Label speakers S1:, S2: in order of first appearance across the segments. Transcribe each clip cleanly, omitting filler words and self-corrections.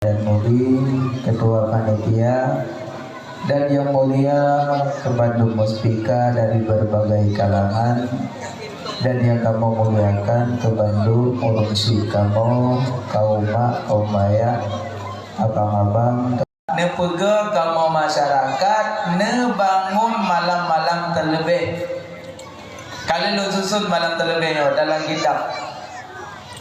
S1: dan Mubin, Ketua Panitia, dan yang mulia Kebandung Muspika dari berbagai kalangan, dan yang kamu muliakan Kebandung, urungsi kamu, kaum mak, kaum ayah, abang-abang, nepega kamu masyarakat, nebangun malam-malam terlebih. Kali lu susun malam terlebih dalam kitab.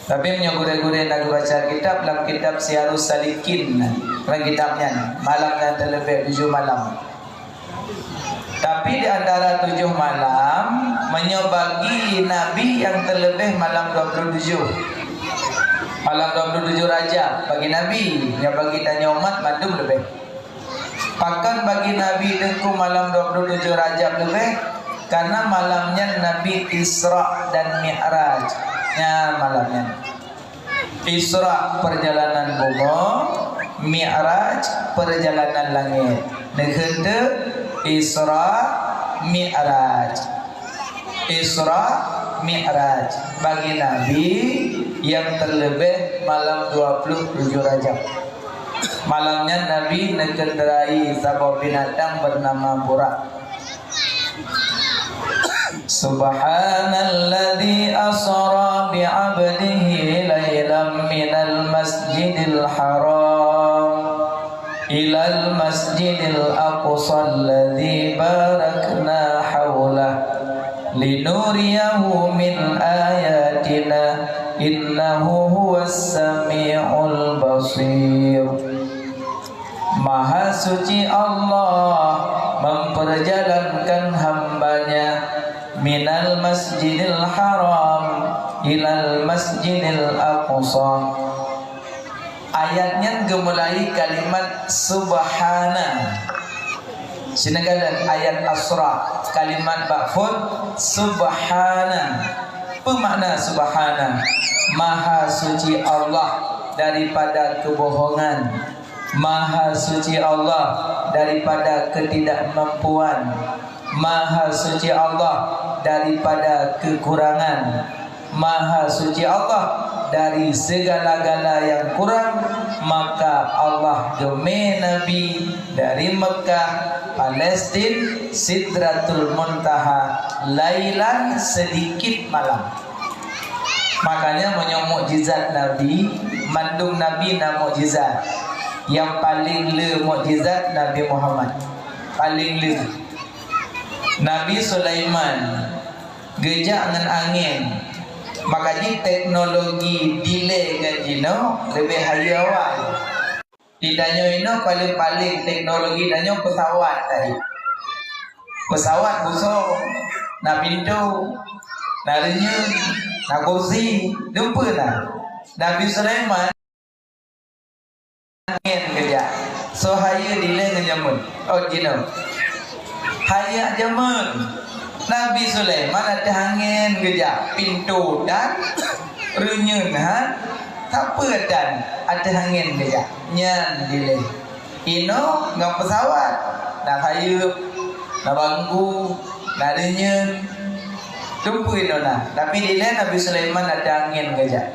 S1: Tapi menyogure-gure nak baca kitab dalam kitab Syiarus Salikin. Dalam kitabnya malam yang terlebih 7 malam. Tapi di antara 7 malam menyobagi Nabi yang terlebih malam 27. Malam 27 Rajab bagi Nabi, yang bagi tanya umat mandum lebih. Pakan bagi Nabi dengku malam 27 Rajab lebih karena malamnya Nabi Isra dan Mi'raj. Ya, malamnya Isra perjalanan bunga, Mi'raj perjalanan langit. Negenda Isra Mi'raj. Isra Mi'raj bagi Nabi yang terlebih malam 27 Rajab. Malamnya Nabi mengendarai sebuah binatang bernama Burak. Subhanalladzi asra bi'abdihi laylan minal masjidil haram ilal masjidil aqsa alladzi barakna hawlah linuriyahu min ayatina innahu huwas sami'ul basir. Maha suci Allah memperjalankan hambanya minal masjidil haram ilal masjidil aqsa. Ayatnya gemulai kalimat subhana. Sinagalan ayat asra kalimat ba'fun subhana. Pemakna subhana, maha suci Allah daripada kebohongan, maha suci Allah daripada ketidakmampuan, maha suci Allah daripada kekurangan, maha suci Allah dari segala-gala yang kurang. Maka Allah geme Nabi dari Mekah, Palestin, Sidratul Muntaha, lailan sedikit malam. Makanya punya mukjizat Nabi, mandung Nabi na mukjizat. Yang paling le mukjizat Nabi Muhammad. Paling le. Nabi Sulaiman gejak dengan angin. Makanya teknologi delay dengan jino lebih hari awal. Tidaknya ini paling-paling teknologi danyo pesawat tadi. Pesawat busuk, na pintu, na renyun, na kursi, jumpa lah. Nabi Sulaiman angin gejak. So haya delay dengan jamun. Oh jino. Haya jamun. Nabi Sulaiman ada angin gejak pintu dan renyun tak apa dan ada angin gejak nyan delay. Ino ngam pesawat nak hayup nak bangku nak renyun tumpu ino nah. Tapi delay Nabi Sulaiman ada angin gejak.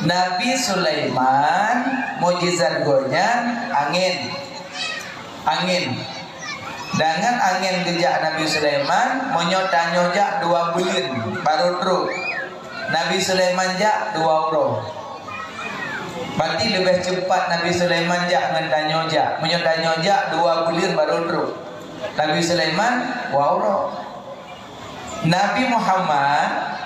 S1: Nabi Sulaiman mukjizat gonya angin. Dengan angin gejak Nabi Sulaiman menyota-nyojak 2 bulan baru truk. Nabi Sulaiman jak 2 euro. Berarti lebih cepat Nabi Sulaiman jak dengan tanyojak. Menyota-nyojak 2 bulan baru truk. Nabi Sulaiman 2 euro. Nabi Muhammad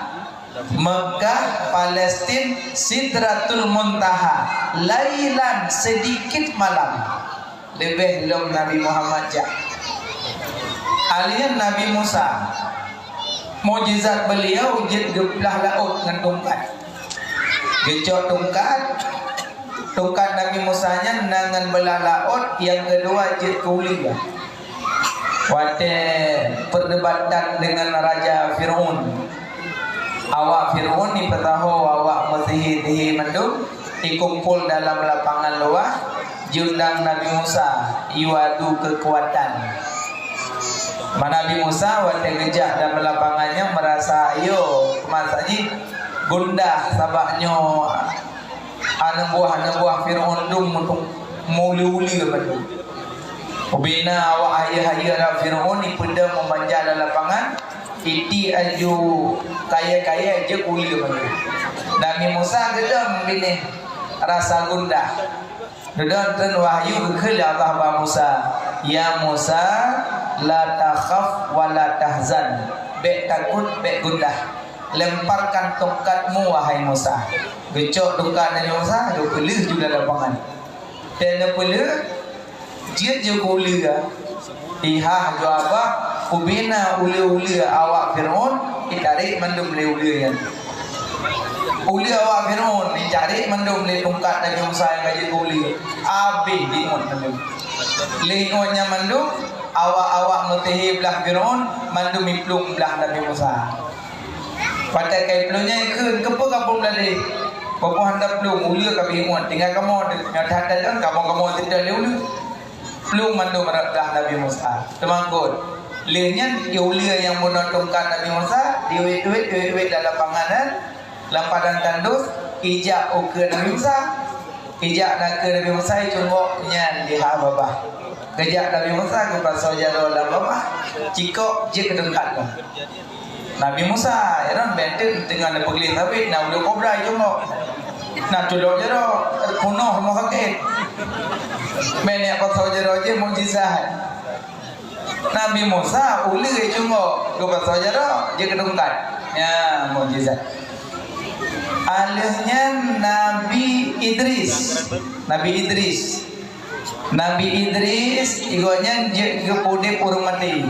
S1: Mekah, Palestin, Sidratul Muntaha, lailan sedikit malam. Lebih belum Nabi Muhammad jak. Alien Nabi Musa, mukjizat beliau ujit geblah laut dengan tongkat. Gecok tongkat Nabi Musa nya dengan belah laut. Yang kedua ujit kuliah. Wate perdebatan dengan Raja Fir'aun. Awak Fir'aun ni petaho awak mesihi mandum dikumpul dalam lapangan luar. Jundang Nabi Musa iwadu kekuatan. Nabi Musa waktu gejak dalam lapangannya merasa ayo kemasaji gundah sabaknya anak buah Fir'aun dum untuk muli-uli betul. Ubina awak ayah-ayah Fir'aun ni pada memanjat dalam lapangan, iti aju kaya-kaya aja uli betul. Nabi Musa gedam bini rasa gundah. Gedam ten wahyu ke Allah ba Musa. Ya Musa la takhaf wa la tahzan. Bek takut, bek gundah. Lemparkan tongkatmu wahai Musa. Gecok tongkat Nabi Musa, dia pelih juga lapangan. Dan dia pelih, dia juga uli ke. Ihah jo apa? Ubina uli-uli awak Fir'aun, ditarik mandum uli-uli kan. Uli awak Fir'aun, ditarik mandum le tongkat Nabi Musa yang kaji uli. Habis dimut mandum. Lingkunnya mandum, awak-awak mutihi belah Fir'aun, mandum iplung belah Nabi Musa. Pada kai pelunya ikut kepa kampung lali. Bapa hendak pelung ulia ka bingung tinggal kamu nyadat dan kamu tidak ulu. Pelung mandu meredah Nabi Musa. Temangkut. Lehnya ulia yang menotongkan Nabi Musa diwet dalam panganan lampadan tandus ijak ke Nabi Musa. Ijak nak ke Nabi Musa cungok nyan di ha babah. Kejak Nabi Musa ke pasal jaro dalam babah. Cikok je kedengkat. Nabi Musa, ya kan, benten dengan pegling tapi nak udah kobra itu mau, nak colok jero, kuno mau kakek, banyak pasal jero je mujizat. Nabi Musa uli itu mau, ke pasal jero, je kedungkat, ya mujizat. Alihnya Nabi Idris, igonya je kepude purmati.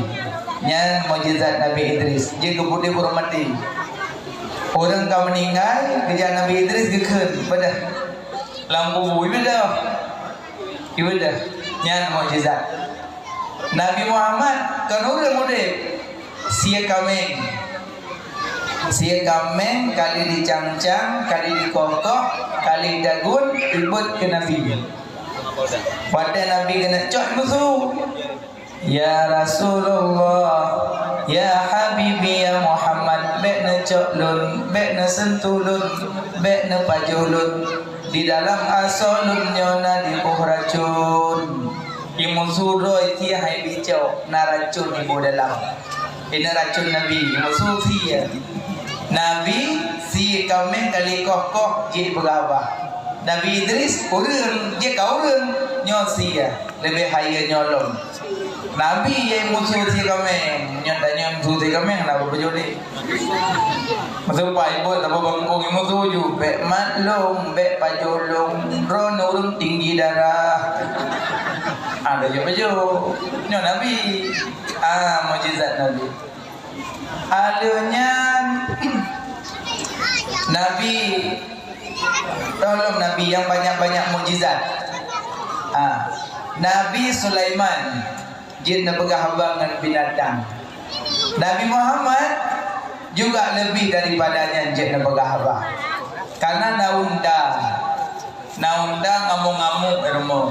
S1: Nya mujizat Nabi Idris dia kebudi mati. Orang kau meninggal kerja Nabi Idris gekun pada lampu bui dah nya mujizat. Nabi Muhammad kan orang muda sia kameng kali dicangcang kali dikongkok kali dagun ibut ke Nabi. Pada Nabi kena cok musuh. Ya Rasulullah, ya Habibi ya Muhammad, bekna coklun, bekna sentulun, bekna pajulun, di dalam asolun nyona di buh racun. Imun suroi ti hai bicau, na racun di buh dalam. Ini racun Nabi, imun sufi ya. Nabi si kami kali koh jadi bergabah. Nabi Idris urun, dia kau urun nyosi ya, lebih haya nyolong. Nabi yang musuh si kami, nyatanya musuh si kami kenapa berjudi? Masuk pak ibu, tapi bangkong musuh ju, bek matlum, bek pajolong, ronurun tinggi darah. Ada je baju, nyo Nabi, mujizat Nabi. Adanya Nabi, tolong Nabi yang banyak-banyak mujizat. Nabi Sulaiman. Jin nak bergabung dengan binatang. Nabi Muhammad juga lebih daripadanya jin nak bergabung. Karena naunda ngamuk-ngamuk ilmu.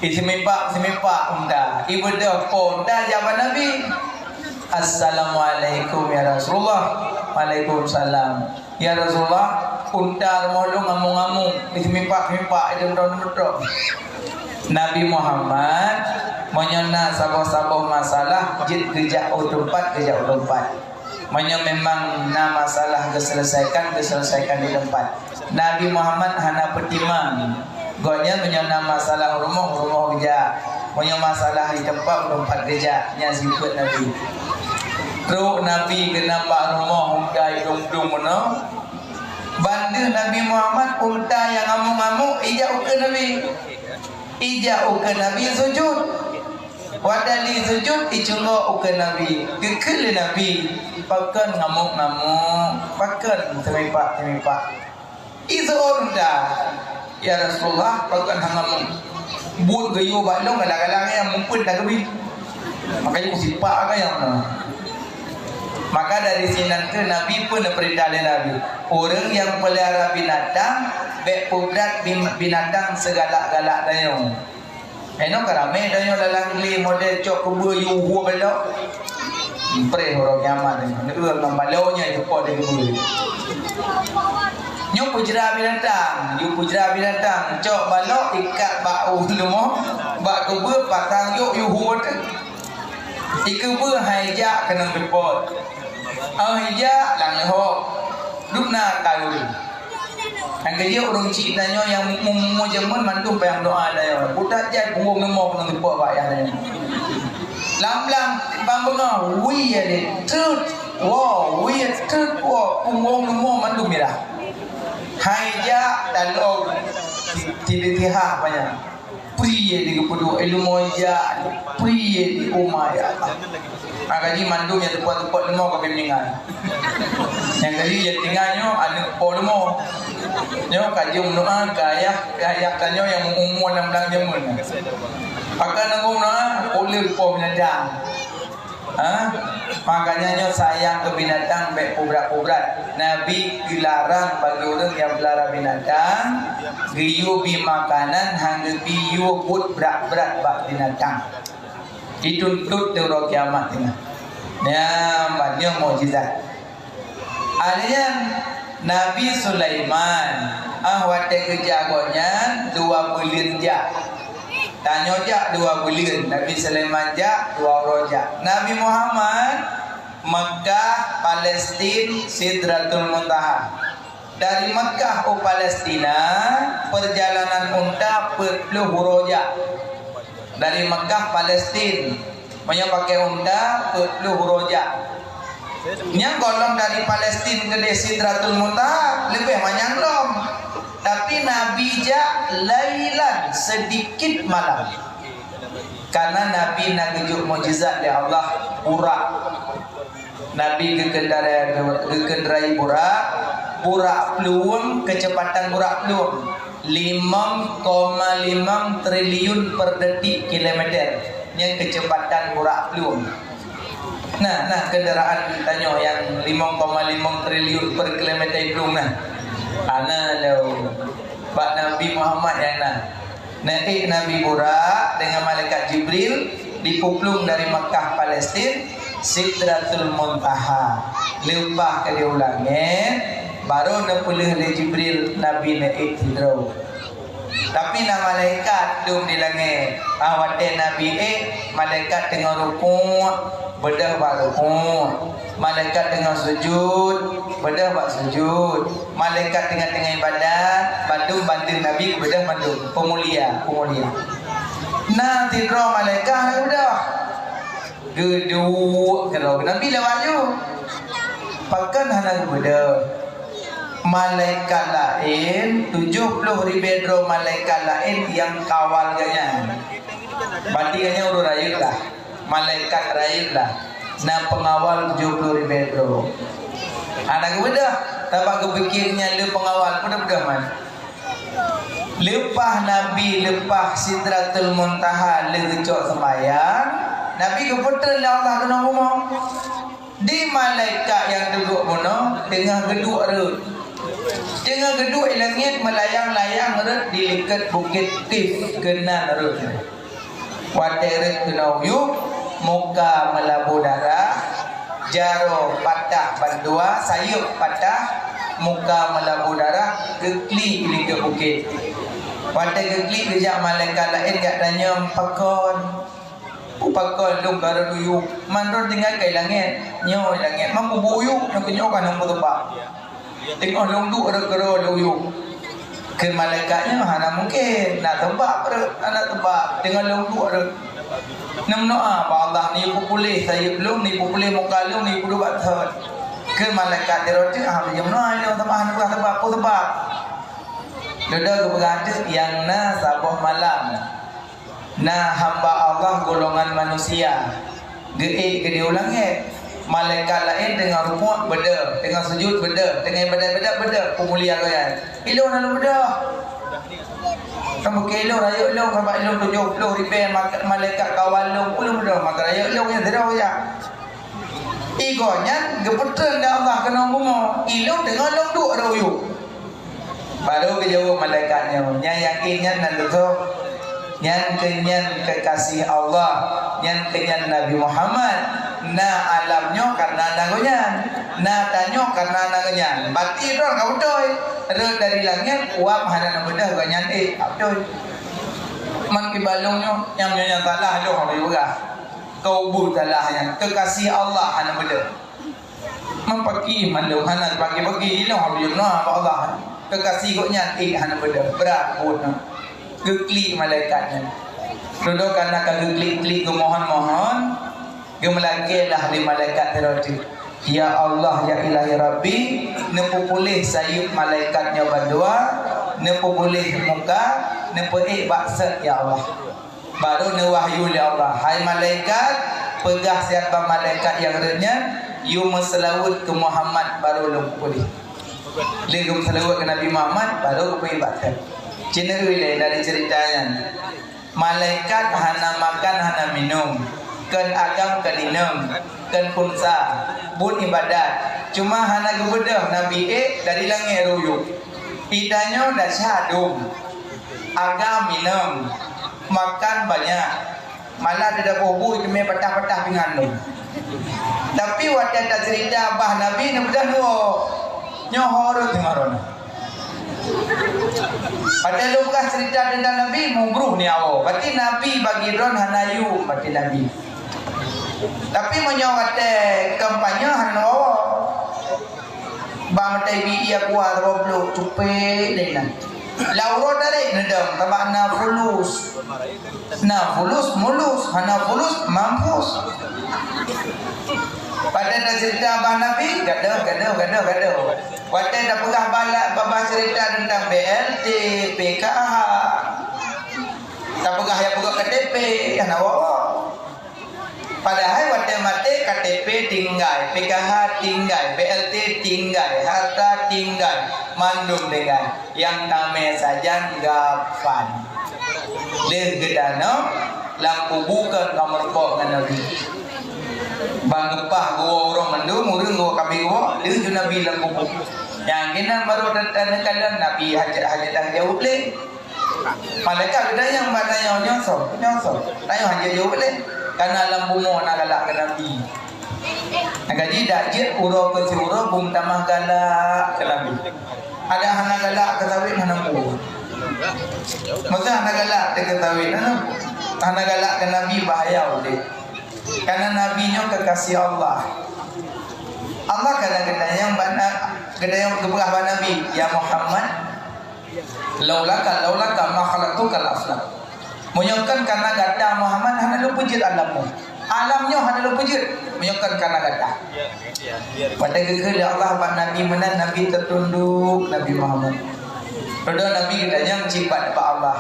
S1: Isimipak unda. Ibu dah ponda jawab Nabi. Assalamualaikum ya Rasulullah. Waalaikumsalam. Ya Rasulullah, unda molong ngamuk-ngamuk. Isimipak itu betul. Nabi Muhammad menyona sabah-sabah masalah jid kejak tempat. Menyo memang na masalah keselesaikan di tempat. Nabi Muhammad hana petimang. Gonya menyona masalah rumah kejak. Menyo masalah di tempat kejak. Nya sifat Nabi. Teruk Nabi kena pak rumah undai dung mana. Bandu Nabi Muhammad unta yang ngamuk-ngamuk ijak ke Nabi. Ijak ke Nabi sujud. Wadali sujud icungok ke Nabi. Gekil Nabi. Pakan ngamuk-ngamuk. Pakan temipak. Itu orang dah. Ya Rasulullah pakan ngamuk. Buat gayu balong kadang-kadang yang mumpun tak lebih. Makanya kusipak kan yang maka dari sini nanti Nabi pun perintah Nabi. Orang yang pelihara binatang, baik pudrat binatang segalak-galak dayo. Eno karame dayo dalam geli model cok kubu yuhu belok. Impre orang nyaman. Itu orang balaunya itu pot di kubu. Nyo pujra binatang, you pujra binatang, cok balok ikat bau lumo, bak kubu patang yuk you huat. Iku bu haija kena depot. Haija lang lehok. Dukna kayu. Ang kaya orang ceritanya yang mau jaman mandu bayang doa ada ya. Budak jat punggung nemo kena depot pak yang ni. Lam bang benga, we ada tut, wow, we tut, wow, punggung nemo mandu mirah. Haija dan log tidak tiha banyak. Priye di kepudu elu moja, priye di umaya. Agaji mandu yang tempat-tempat lemo ke bimbingan. Yang kali yang tinggalnya ada polmo. Nyo kaji mendoa gaya kanyo yang umur 16 jamun. Pakai nanggung doa ulir po binatang. Makanya nyo sayang ke binatang baik pobrat-pobrat. Nabi dilarang bagi orang yang belara binatang giyu bi makanan hangga biyu put berat-berat bak binatang. Dituntut teruk kiamat tengah. Ya, banyak mukjizat. Alian Nabi Sulaiman wate kejagonya 2 bulan jak. Tanya jak 2 bulan. Nabi Sulaiman jak 2 rojak. Nabi Muhammad Mekah, Palestin, Sidratul Muntaha. Dari Mekah ke Palestina perjalanan unta 40 rojak. Dari Mekah Palestin banyak pakai unta 40 rojak. Yang golong dari Palestin ke Sidratul Muntaha lebih banyak lom. Tapi Nabi ja lailan sedikit malam. Karena Nabi nak kejuk mukjizat dari Allah burak. Nabi kekendarai burak peluang, kecepatan burak peluang 5,5 triliun per detik kilometer. Yang kecepatan burak peluang. Nah kendaraan tanya yang 5,5 triliun per kilometer peluang nah. Ana lau Pak Nabi Muhammad yang naik Nabi burak dengan malaikat Jibril dipuplung dari Mekah Palestin Sidratul Muntaha. Lepas ke dia ulangnya baru napulih oleh Jibril Nabi naik tidrau. Tapi nama malaikat duduk di langit. Awate Nabi malaikat tengah rukuk, bedah bak rukuk. Malaikat tengah sujud, bedah bak sujud. Malaikat tengah-tengah ibadat, bantu Nabi bedah bantu pemulia. Nah, tidrau malaikat udah. Geduk kalau Nabi lewat je. Pakan hana bedah. Malaikat lain 70 ribu malaikat lain yang kawal ganya. Berarti ganya urut rakyat lah. Malaikat rakyat lah. Nah pengawal 70 ribu. Anak beda. Tapak kepikirnya le pengawal beda man. Lepas Nabi lepas Sidratul Muntaha le kecok sembahyang. Nabi keputar Allah kena ngomong. Di malaikat yang duduk mono tengah geduk rut. Tengah geduk langit melayang-layang rut di dekat bukit Tif kenan rut. Waterit kena uyup, muka melabu darah, jaro patah bandua, sayup patah, muka melabu darah, gekli di dekat bukit. Water gekli kejap malaikat lain kat tanya pakon. Upakon dong baru uyup. Mandor tinggal ke langit, nyo langit. Mampu uyup, nak kenyo kan nampu tempat. Tengok long tu ada uyup. Ke malaikatnya mana mungkin nak tebak anak tebak. Tengok long tu ada. Namnoa Allah ni populeh saya belum ni populeh muka long ni kudu buat third. Ke malaikat dia roti dia namnoa ni tebak apa tebak. Dada ke berada yang na sabah malam. Nah hamba Allah golongan manusia. Geik ke diulang malaikat lain tengah rukuk beda, tengah sujud beda, tengah ibadat beda, pemulia kalian. Ilo lalu beda. Kamu kilo rayu ilo sampai ilo 70 ribu malaikat kawal ilo puluh beda, maka rayu ilo yang tidak ya. Igonya gepetan dah Allah kena bunga. Ilo tengah long duk ada uyuk. Baru kejauh malaikatnya, yang yakinnya nanti tu Nyan kenyan kekasih Allah, nyan kenyan Nabi Muhammad. Na alamnya karena nangonyan, na tanyo karena nangonyan. Bati dong kau doy. Dari langit uap hana bedah ganyan doy. Man kibalongnya nyamnya talah lo hari juga. Kau bu talahnya kekasih Allah hana bedah. Mempaki mandu hana pagi-pagi lo hari na Allah. Kekasih koknya hana bedah berat pun. Gekli malaikatnya. Duduk karena kegekli gemohon-mohon, gemelakilah di malaikat teroti. Ya Allah ya ilahi Rabbi, nepu pulih sayup malaikatnya berdua, nepu pulih muka, nepu baksat ya Allah. Baru wahyu ya Allah. Hai malaikat, pegah siapa malaikat yang renyah, you meselawut ke Muhammad baru lu pulih. Dia meselawut ke Nabi Muhammad baru pulih baksat. Cina dari ceritanya. Malaikat hana makan hana minum, ken agam keninum, ken punsa, bun ibadat. Cuma hana gebedah Nabi dari langit ruyuk. Idanya dah syadum, agam minum, makan banyak. Malah ada bobu itu me petah-petah pingandung. Tapi waktu ada cerita abah Nabi bedah nuo nyohor dengaron. Pada lu bekas cerita tentang Nabi mubruh ni awak. Berarti Nabi bagi ron hanayu berarti Nabi. Tapi menyawat kampanye hana awak. Bang tabi ia kuat roblok cupe dengan. Lauro dari nedam tabak na fulus. Na fulus mulus, hana fulus mampus. Pada cerita abah Nabi gaduh. Waktu dah pegah balak babah cerita tentang BLT, PKH. Tak pegah yang pegah KTP, yang awak. Padahal waktu mati KTP tinggal, PKH tinggal, BLT tinggal, harta tinggal, mandum dengan yang tamai saja gapan. Leh gedano, lampu bukan kamar kok dengan Nabi. Bang gepah gua orang mandu, murung gua kami gua, dia tu Nabi lampu buku. Yang kena baru datang kalian Nabi hajat dah jauh le. Malaikat ada yang mana nyosor. Tayo hajat jauh le. Karena lampu mo nak galak ke Nabi. Jadi dak je uro ke uro bung tamah galak ke Nabi. Ada hana galak ke tawin hana mu. Masa hana galak ke tawin hana galak ke Nabi bahaya le. Karena Nabi nya kekasih Allah. Allah kadang-kadang yang keberah Nabi ya Muhammad laulaka ma khalaqtukal aflaq. Menyokan karena gata Muhammad hana lu pujit alammu. Alamnya hana lu pujit menyokan karena gata. Pada gegel Allah pak Nabi menan Nabi tertunduk Nabi Muhammad. Pada Nabi gedanya cipat pak Allah.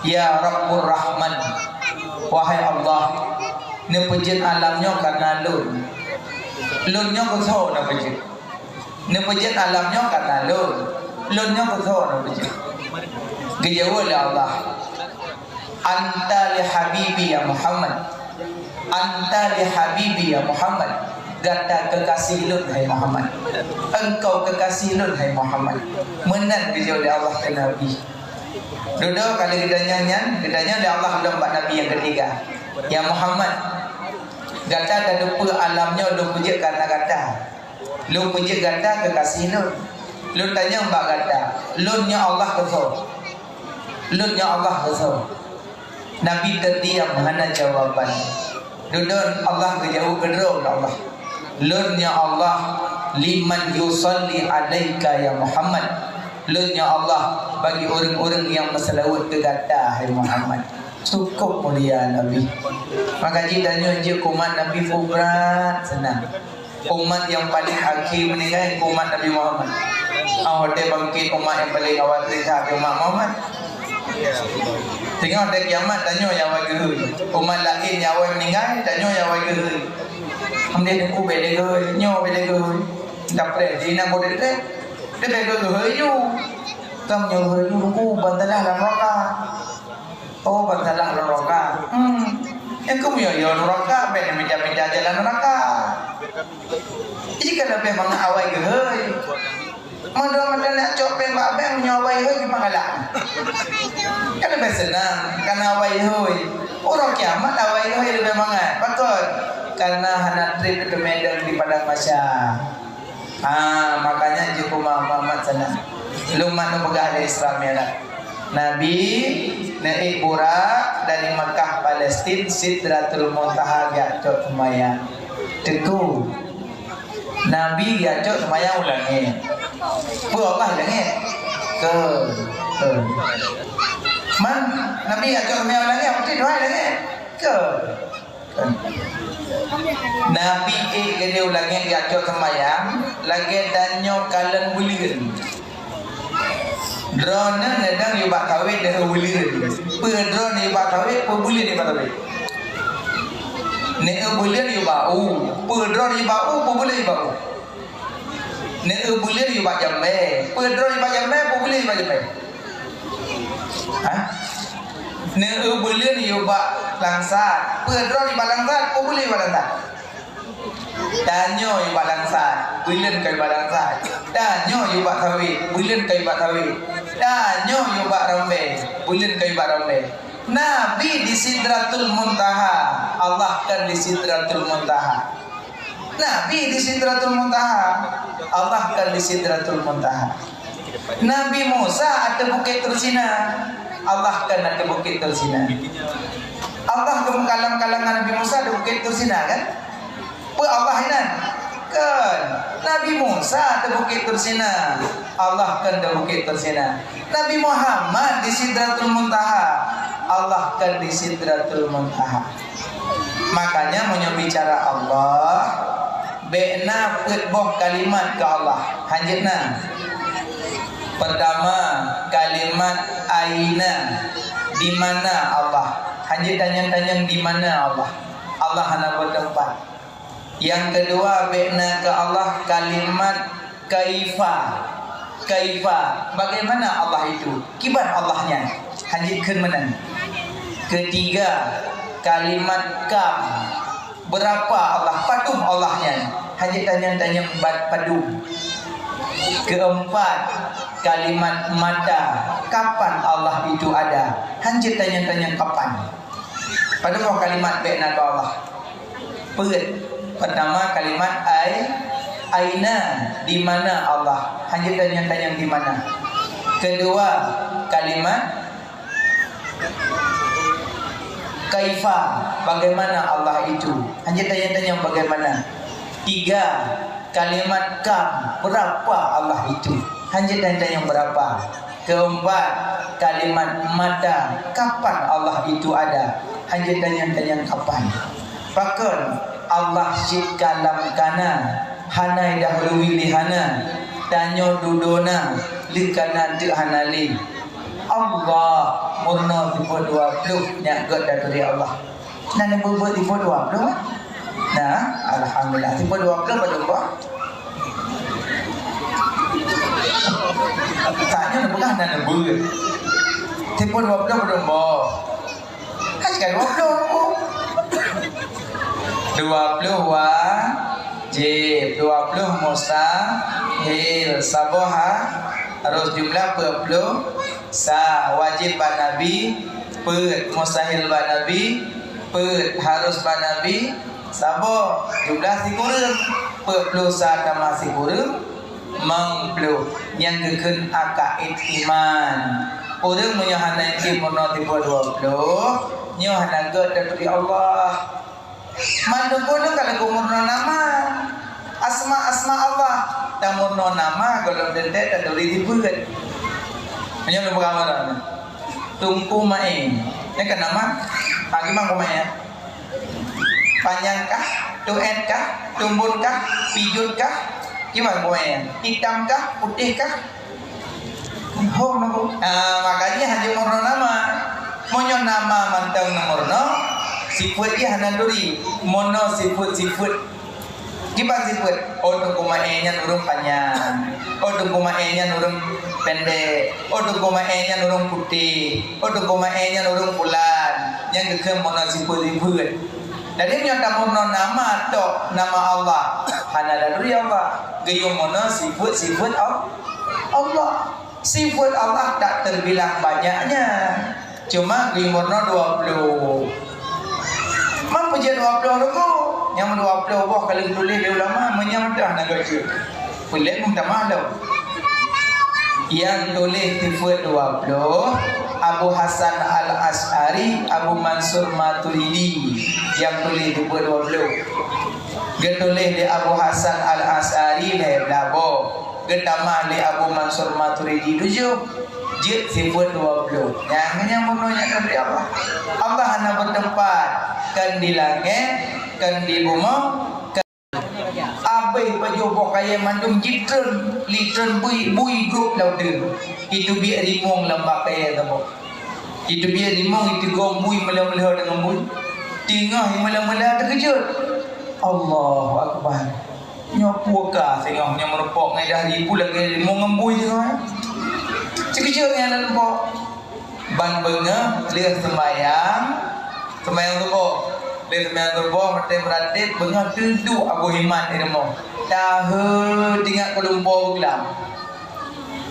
S1: Ya Rabbur Rahman. Wahai Allah, ni pujit alamnya karena lun. Lunnya kuso na pujit. Ni pujit alamnya karena lun. Lunnya kuso na pujit. Gejawa oleh Allah. Anta li habibi ya Muhammad. Anta li habibi ya Muhammad. Gata kekasih lun hai Muhammad. Engkau kekasih lun hai Muhammad. Menan gejawa oleh Allah ke Nabi. Duduk kali kita nyanyian, oleh Allah belum Nabi yang ketiga. Ya Muhammad, gata dan lupa alamnya lu puji karena gata. Lu puji gata kekasih lu. Lu tanya mbak gata. Lunnya Allah kesal. Lunnya Allah kesal. Nabi terdiam mana jawaban. Duduk Allah kejauh kedua Allah. Lunnya Allah liman yusalli alaika ya Muhammad. Lunnya Allah bagi orang-orang yang berselawat ke gata hai Muhammad. Cukup mulia Nabi. Maka jidanya je umat Nabi berat senang. Umat yang paling hakim meninggal umat Nabi Muhammad. Awak bangkit umat yang paling awal terlihat umat Muhammad. Tengok ada kiamat tanya yang wajah. Umat lain yang awal meninggal tanya yang wajah. Hamdi aku beda ke, nyo beda ke. Dapat di nak boleh deh. Dia beda ke hayu. Kamu yang hayu aku bantalah dalam rokah. Oh bantalah neraka. Yang kamu ya neraka, ben meja-meja jalan neraka. Jika lebih mana awal ke hei. Mana nak copeng mak bang nyawai hei gimana lah. Kan lebih senang. karena waihui orang kiamat lah waihui lebih mangat betul karena hana trip ke medan di padang masyar. Makanya jika Muhammad sana lumat nu pegah dari Islam ya lah. Nabi naik burak dari Mekah Palestin Sidratul Muntaha gacok semayang teku Nabi gacok semayang ulangi Allah ulangi ke man Nabi gacok semayang ulangi apa tu doa ulangi ke Nabi gede ulangi gacok semayang lagi danyo kalen buligan drone nedang yubak kawin dah buligan per drone yubak kawin per buligan yubak kawin ne buligan yubak per drone yubak per buligan yubak ne buligan yubak jambe per drone yubak jambe per buligan yubak jambe ne buligan yubak langsat per drone yubak langsat per buligan yubak langsat danyo yubak langsat buligan kai balangsat danyo yubak kawin buligan kai yubak kawin danyo yubak rambe buligan kai yubak rambe. Nabi di Sidratul Muntaha, Allah kan di Sidratul Muntaha. Nabi di Sidratul Muntaha, Allah kan di Sidratul Muntaha. Nabi Musa ada bukit Tursina, Allah kan ada bukit Tursina. Allah kalang-kalangan Nabi Musa ada bukit Tursina kan? Allah ini kan Nabi Musa ada bukit Tursina, Allah kan ada bukit Tursina. Nabi Muhammad di Sidratul Muntaha, Allah kan di Sidratul Muntaha. Makanya mau bicara Allah be'na petboh kalimat ke Allah hanjitna pertama kalimat aina di mana Allah hanjit tanya-tanya di mana Allah Allah hana bertempat. Yang kedua be'na ke Allah kalimat kaifa bagaimana Allah itu kibat Allahnya hanjitkan mana. Ketiga kalimat kam berapa Allah padum Allahnya hanya tanya-tanya padum. Keempat kalimat mata kapan Allah itu ada hanya tanya-tanya kapan. Padahal kalimat be'na ke Allah pertama kalimat aina di mana Allah hanya tanya-tanya di mana. Kedua kalimat kaifa bagaimana Allah itu hanya tanya-tanya bagaimana. Tiga kalimat kam berapa Allah itu hanya tanya-tanya berapa. Keempat kalimat mata kapan Allah itu ada hanya tanya-tanya kapan. Bahkan Allah syid kalam kana hanai dahulu wilihana tanyo dudona likana tu hanali Allah murno tipu 20 nya god dari Allah. Nana buat tipu 20. Nah, alhamdulillah tipu 20 berdoa. Tanya nak bukan nana buat. Tipu 20 berdoa. Haskan 20 wajib 20 mustahil saboha harus jumlah 20 sa wajib ba Nabi pet mustahil ba Nabi pet harus ba Nabi sabo jumlah si kurang 40 sa tambah si kurang 40 yang gekeun akaid iman urang menyahana iki mono 20 nyohana god dari Allah mandung-mandung kalau kumurno nama asma Allah tamurno nama kalau dendek dan doli dibuat hanya lu bergambaran tungku main ini kan nama pagi mang kumaya panjangkah tuenkah tumbunkah pijutkah gimana kumaya hitamkah putihkah makanya hanya murno nama monyo nama mantang nomorno sifat dia hananduri mono sifat gimana sifat untuk kumaenya nurung panjang untuk kumaenya nurung pendek untuk kumaenya nurung putih untuk kumaenya nurung bulan yang kekem mono sifat jadi nyata mono nama tok nama Allah hananduri Allah gayung mono sifat Allah sifat Allah tak terbilang banyaknya Cuma limurno 20. Mampu je 20 dulu. Yang 20 buah kali tulis dia ulama menyampaikan nak baca. Boleh pun tak malu. Yang tulis tifat 20 Abu Hasan Al-Asy'ari, Abu Mansur Maturidi. Yang tulis tifat 20. Dia tulis di Abu Hasan Al-Asy'ari le dabo. Gedamah li Abu Mansur Maturidi 7. Jid sifat 20. Yang menonyakan dari Allah. Allah hanya bertempat kan di langit, kan di bumi, kan abai pajobo kaya mandum jitren, litren bui grup laudin. Itu biar rimong lembak kaya tamo. Itu biar rimong itu gom bui melah-melah dengan bui. Tingah melah-melah terkejut. Allahu Akbar. Nyopu ka tengok yang merepok ngai dah ribu lagi rimong ngembui tengok. Sekejap yang dalam pok ban benga lihat sembayang tu lihat sembayang tu pok mati beratit benga tentu Abu Himan ni demo tahu tinggal ke lumpur gelam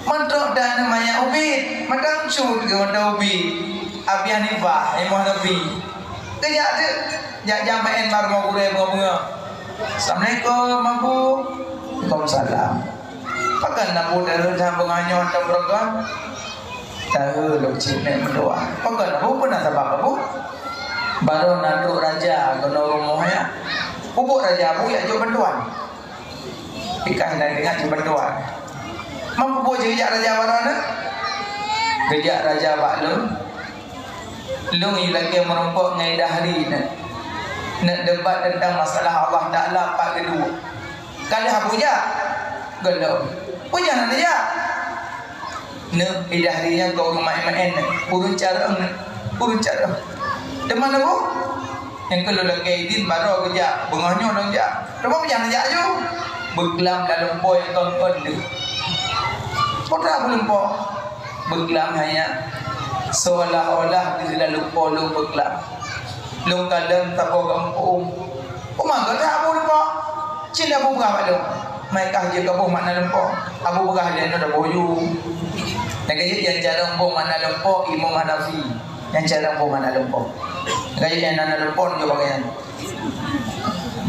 S1: mantrok dah namanya ubid matang cut ke mata ubid Abi Hanifah Imam Nabi kejap tu jam main baru mau kuliah bunga Assalamualaikum Abu Waalaikumsalam. Pakan nak buat dalam jam penganyon dan beragam. Tahu lu cik nak berdoa. Pakan aku pernah sebab aku. Baru nak duduk raja kena rumahnya. Bubuk raja aku ya jual bantuan. Ikan dan dengan jual bantuan. Mampu buat jejak raja mana? Jejak raja Pak Lu. Lu ni lagi merumpuk ngai dah hari nak. Nak debat tentang masalah Allah Taala part kedua. Kali aku je. Gelap. Oh jangan aja. Nak idahrinya kau main-main. Urut cara. Di mana bu? Yang kalau lagi izin baru kerja. Bengahnya orang kerja. Kenapa jangan aja je? Bergelam dalam poy yang tonton tu. Potra belum po. Bergelam hanya seolah-olah di dalam lupa lu bergelam. Lu kadang tak bawa kampung. Umar kata apa lupa? Cinta apa berapa lu? Mereka je kampung makna lempok. Abu Bakar dia ada boyu. Dan kaya yang cara lempok makna lempok Imam Hanafi. Yang cara lempok makna lempok. Kaya yang mana lempok dia pakaian.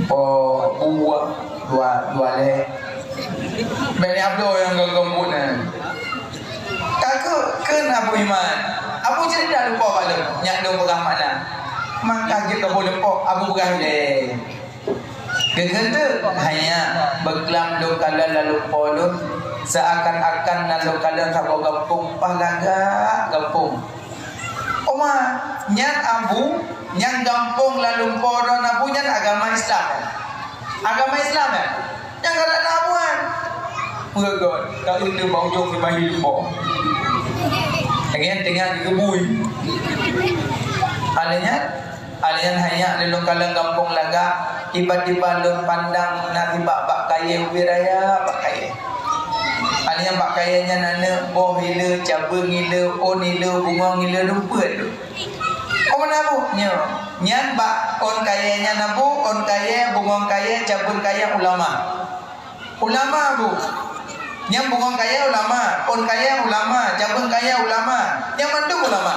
S1: Buah dua le. Bani Abdul yang kampung ni. Kakak kenapa Iman? Abu cerita lempok pada nyak dong Bakar makna. Maka je kampung lempok Abu Bakar dia. Kekata hanya berkelam lokala lalu polo seakan-akan lalu kala sabo kampung palaga kampung. Oma nyan abu nyan kampung lalu polo nabu nyan agama Islam. Agama Islam ya. Yang kada nabuan. Mengagak kau itu baujung di bahi lupa. Lagi tengah dikebui. Alian hanya lalu kala kampung laga. Tiba-tiba lu pandang nanti bak kaya wiraya bak kaya. Alian bak kayanya nana boh hila, cabang hila, on hila, bunga hila lupa tu. Oh mana bu? Nyan bak on kayanya nabu, on kaya, bunga kaya, cabang kaya ulama. Ulama bu. Nyan bunga kaya ulama, on kaya ulama, cabang kaya ulama. Yang mana ulama?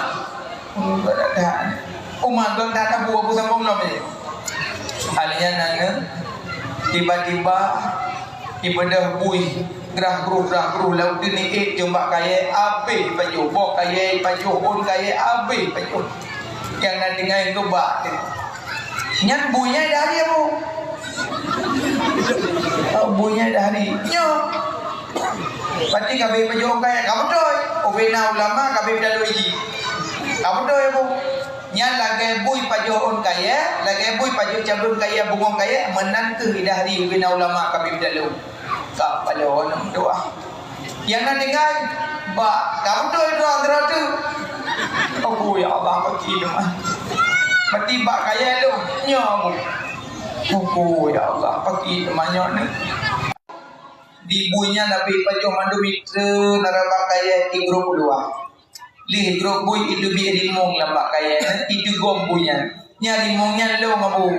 S1: Berada. Umar belum tak tahu aku sambung belum ni. Alian nana tiba-tiba ibadah bui gerah geruh laut ni jumpa kaya abe pajuh bok kaya pajuh on kaya abe pajuh yang nanti ngai tu bak nyan buinya dari apa buinya dari nyo pati kabe pajuh kaya kamu doy obena ulama kabe dalu iji kamu doy apa nyan lagi bui pajuh on kaya, lagi bui pajuh cabung kaya, bungong kaya, menantu hidahri ubina ulama kami dalu. Kak pada orang doa. Yang nak dengar, bak kamu tu doa antara tu. Oh ya Allah bagi demah. Mati bak kaya lu, nyom. Oh ya Allah bagi demahnya ni. Di buinya Nabi pajuh mandu mitra narabak kaya 32. Lih grup bui itu biar limong lambak kaya itu gom punya nya limongnya lo ngabu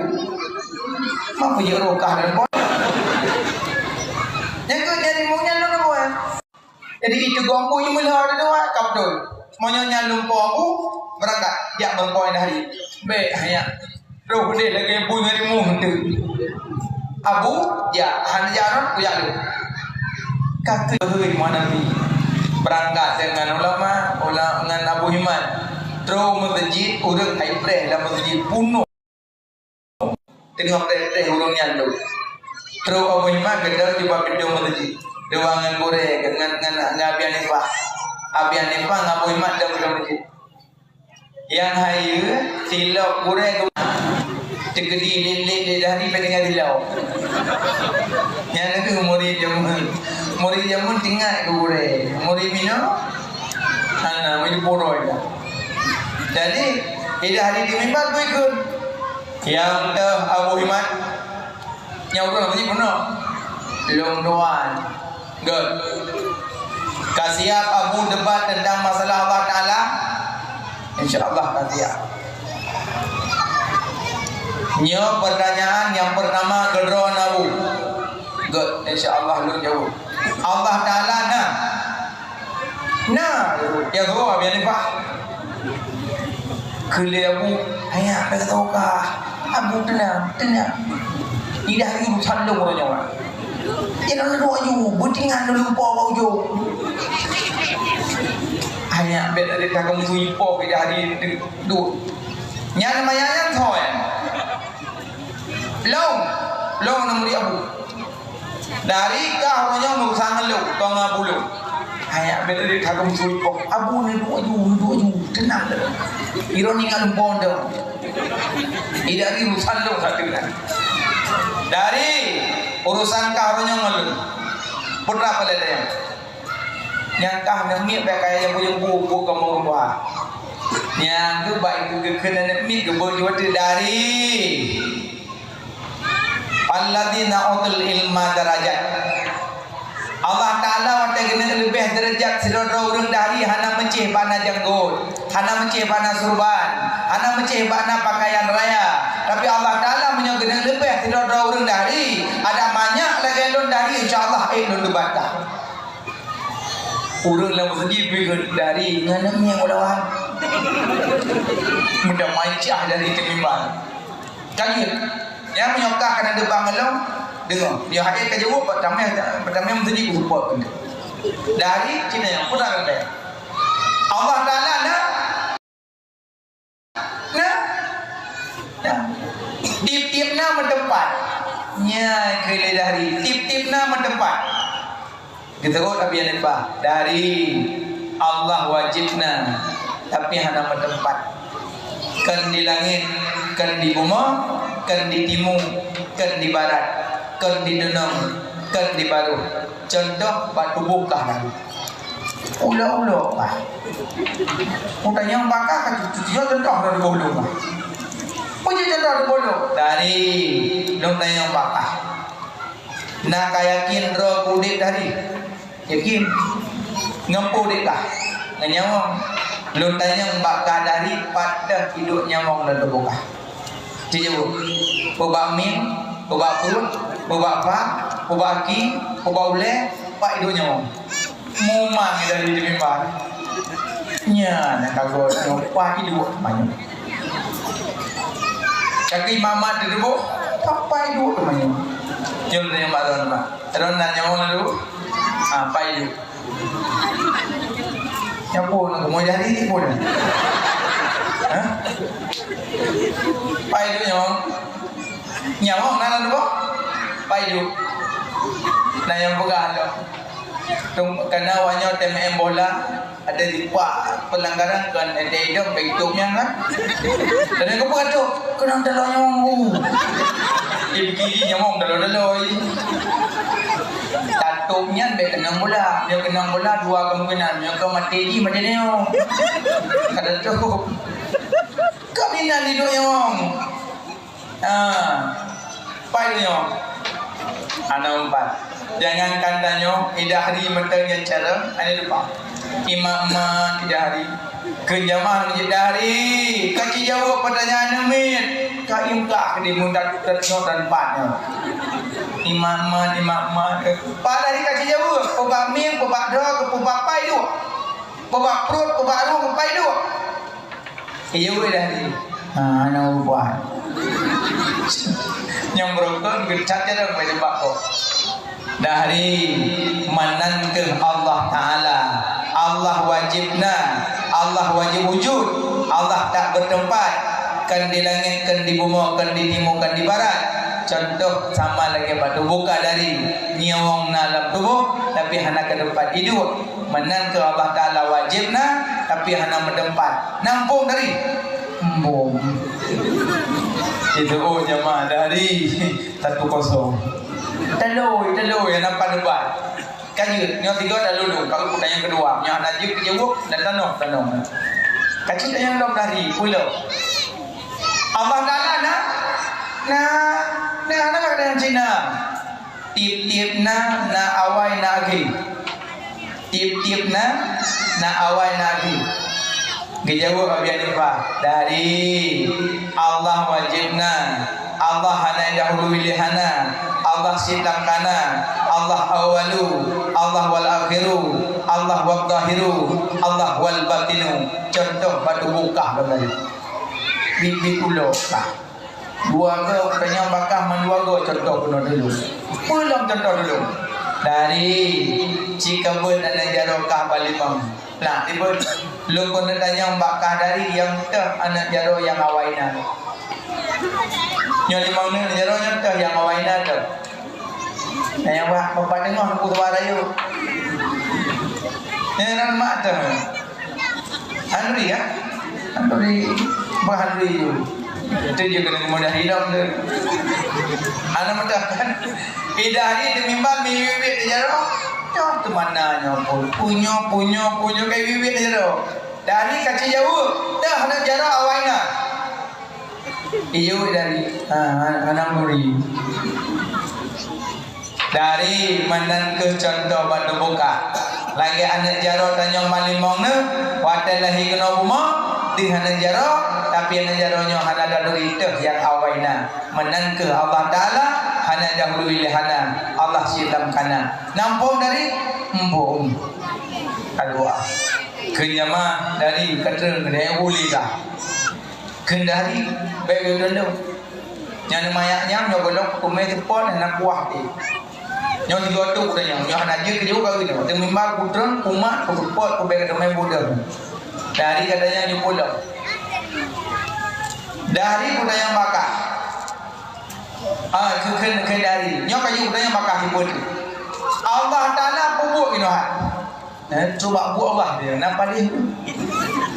S1: apa je rokah dan pon yang tu nya limongnya lo ngabu jadi itu gom punya mula ada dua kap doi
S2: Monyonya lumpur aku berangkat jak berpoin hari. Baik hanya roh dia lagi pun dari muhtu. Abu ya han jaran ku ya lu. Kata heuy mana ni. Berangkat dengan ulama dengan Abu Himan. Terus masjid urang ai preh dalam masjid punuh. Tengok preh urangnya tu. Terus Abu Himan gedar di gedung masjid. Ruangan goreng dengan Abi Hanifah. Abi Hanifah Abu Himan dalam gedung masjid. Yang hari silap goreng tegedi lele dari pendengar dilau. Yang itu murid jamun tinggal ke goreng. Murid minum ana murid poroi dah. Jadi ida hari di mimbar tu ikut. Yang tu Abu Himan yang urang masjid penuh. Long doan. Good. Kasiap Abu debat tentang masalah Allah Ta'ala. InsyaAllah kasiap. Nyo pertanyaan yang pertama gedron Abu. Good. InsyaAllah lu jawab. Allah Ta'ala nah. Ya tu Abi Hanifah. Kele Abu. Hanya kata tahukah. Abu tenang. Tidak hari urusan lu orang nyawa. Jangan doa ju, bertingan dulu bau ju. Hanya beda dekat kamu tu ipo ke hari du. Nyan mayan thôi. Long nomor Abu. Dari kau orangnya urusan lu, tong Abu lu. Hanya beda dekat kamu tu ipo. Abu ni doa ju, tenang dah. Ironi kan pondok. Tidak hari urusan lu satu kan. Dari urusan kau orangnya malu. Putra pada dia. Yang kah nemik baik kaya yang punya buku kamu rumah. Yang tu baik tu kena nemik ke boleh dari. Alladzina utul ilma darajat. Allah Ta'ala wanita kena lebih derajat sedara orang dari hana mencih bana janggut, hana mencih bana surban, hana mencih bana pakaian raya. Tapi Allah Ta'ala punya kena lebih sedara orang dari. Ada banyak lagi lon dari insya-Allah lon debata. Urang lah masjid pergi dari nganam yang ulawan. Mudah maicah dari timimban. Kaget. Yang menyokah kena debang ngelong. Dengar, dia hadir ke jawab pertama masjid ku support kena. Dari Cina yang putar dia. Allah Ta'ala nak tip-tip nama tempat. Nya kele dari tip-tip nama tempat. Kita kau Abi Hanifah dari Allah wajibna tapi hana tempat. Kan di langit, kan di bumi, kan di timur, kan di barat, kan di denang, kan di baru. Contoh batu bukah lagi. Ulo-ulo lah. Udah yang bakar kan cuci contoh dari bulu lah. Puji contoh dari bulu dari lumna yang bakar. Nak yakin roh kulit dari yakin ngempu dekah nyawang luntanya bakar dari pada hidup nyawang dan terbuka. Cium, pobak min, pobak pun, pobak pak, pobak ki, pobak ule, pak hidup nyawang. Mumang dari hidup mimbar. Nya nak kagok pak hidup banyak. Kaki mama dulu, apa hidup banyak. Cium yang baru nama. Terus nanya nyawang dulu. Apa itu? Yang pun mau jadi ini pun. Hah? Apa itu nyawang? Nyawang mana tu? Apa itu? Nah yang pegang tu. Kerana awalnya TMM bola ada di pelanggaran kan ada hidup hidupnya kan. Dan aku pegang tu. Kenang dalam nyawang tu. Kiri nyawang dalam. Tatupnya dia kena bola. Dia kena bola dua kemungkinan. Yang kau mati di macam ni. Kada tu. Kabinan hidupnya orang. Pailnya. Anak empat. Jangan kandanya tidak hari mentengnya cara. Ini lupa. Imam tidak hari. Kejamaah tidak hari. Kaki jawab pertanyaan Amin. Kaimkah di muntah ternyata dan empatnya. Imam pada hari kasih jauh, pobak ming, pobak dog, pobak pai tu. Bawa perut, bawa arung, pai duk. Iya dah ni. Nak buat. Yang berokon gecat je dah pada bak kok. Dari manan ke Allah Ta'ala. Allah wajibna, Allah wajib wujud. Allah tak bertempat. Kan di langit, kan di bumi, kan di timur, kan di barat. Contoh sama lagi batu buka dari nyawang dalam tubuh tapi hana ke tempat hidup. Manan ke Allah Ta'ala wajibna tapi hana bertempat. Nampung dari embung. Itu jemaah dari 1-0. Telur yang nampak debat. Kaya yang tiga dah lulu. Kalau putang yang kedua, yang najib kejawab dan tanong. Kacil yang dom dari pulau. Allah Ta'ala nak kata Cina. Tip na awai na agi. Tip na awai na agi. Kejawab abian apa? Dari Allah wajibna, Allah hana dahulu wilihana, Allah sitam kana, Allah awalu, Allah wal akhiru, Allah wal zahiru, Allah wal batinu. Contoh batu buka tadi. Bibi ulo kah. Dua go katanya bakah mendua contoh kuno dulu. Pulang contoh dulu. Dari jika ber ada jarokah balimang. Nah, ibu lu pun tanya bakah dari yang teh anak jaro yang awaina. Yang limang ni jaro yang teh yang awaina tu. Nah, yang bapak tengok aku tu rayu. Yang nak mak tu. Andri ya? Andri bahan tu. Itu juga kena kemudian hidup tu. Anak mengatakan idah ni demimbang bibit jaro. Ya tu mananya pun punyo kayak bibit jaro. Dari kaca jauh dah nak jaro awaina. Iyo dari anak muri. Dari mandan ke contoh batu buka. Lagi anak jaro tanyong malimong ne, wadah lahi kena rumah di anak jaro, tapi anak jaronya hana dahulu itu yang awaina. Mandan ke Allah Ta'ala hana dahulu ilhana. Allah silam kana. Nampung dari embung. Kedua. Kenyama dari kata kedai ulila. Kendari baik dulu. Yang mayaknya nyogolok kumai tepon nak kuah dia. Yang tiga tu katanya, yang anak je kerja kau gitu. Tengah mimbar putran, umat, putpot, kubek ramai budak. Dari katanya ni pulau. Dari budak yang bakar. Ke dari. Yang kayu budak yang bakar hibut. Allah Ta'ala pupuk ini hat. Coba buat Allah dia. Nampak dia?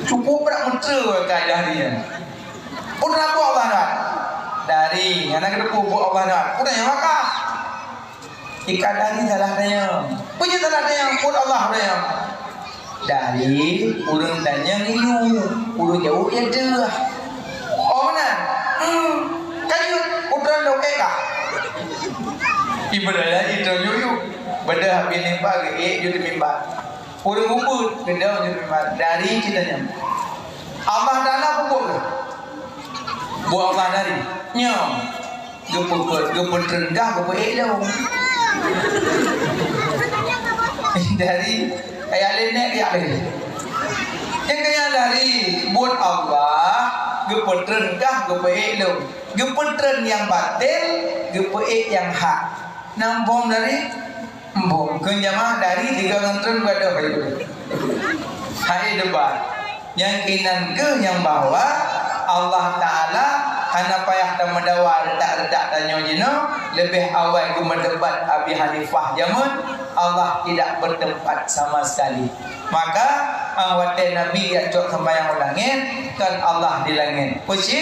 S2: Cukup berat mentera kaedah dia. Putra buat Allah hat. Dari anak kedua buat Allah hat. Putra yang bakar. Ikan dari salah daya. Punya salah daya pun Allah daya. Dari urang tanya nilu, urang jauh ya dah. Oh mana? Kayu urang lo keka. Ibadah itu yuyu. Benda bini pagi jadi mimbar. Urang ubud benda jadi mimbar. Dari kita nya. Allah Ta'ala pukul. Buat Allah dari. Nyom. Gepuk rendah gepuk elo. Dari kayak lenek ya ini. Yang kayak dari buat Allah gepetren kah gepe lo. Gepetren yang batil, gepe yang hak. Nampung dari embung kenjamah dari 3 ngentren pada itu. Hai debat. Yang kinan ke yang bawa Allah Ta'ala hana payah dan mendawa redak-redak tanya jino lebih awal ku mendebat Abi Hanifah jamun Allah tidak bertempat sama sekali. Maka awate Nabi yang cok sembahyang langit kan Allah di langit. Puji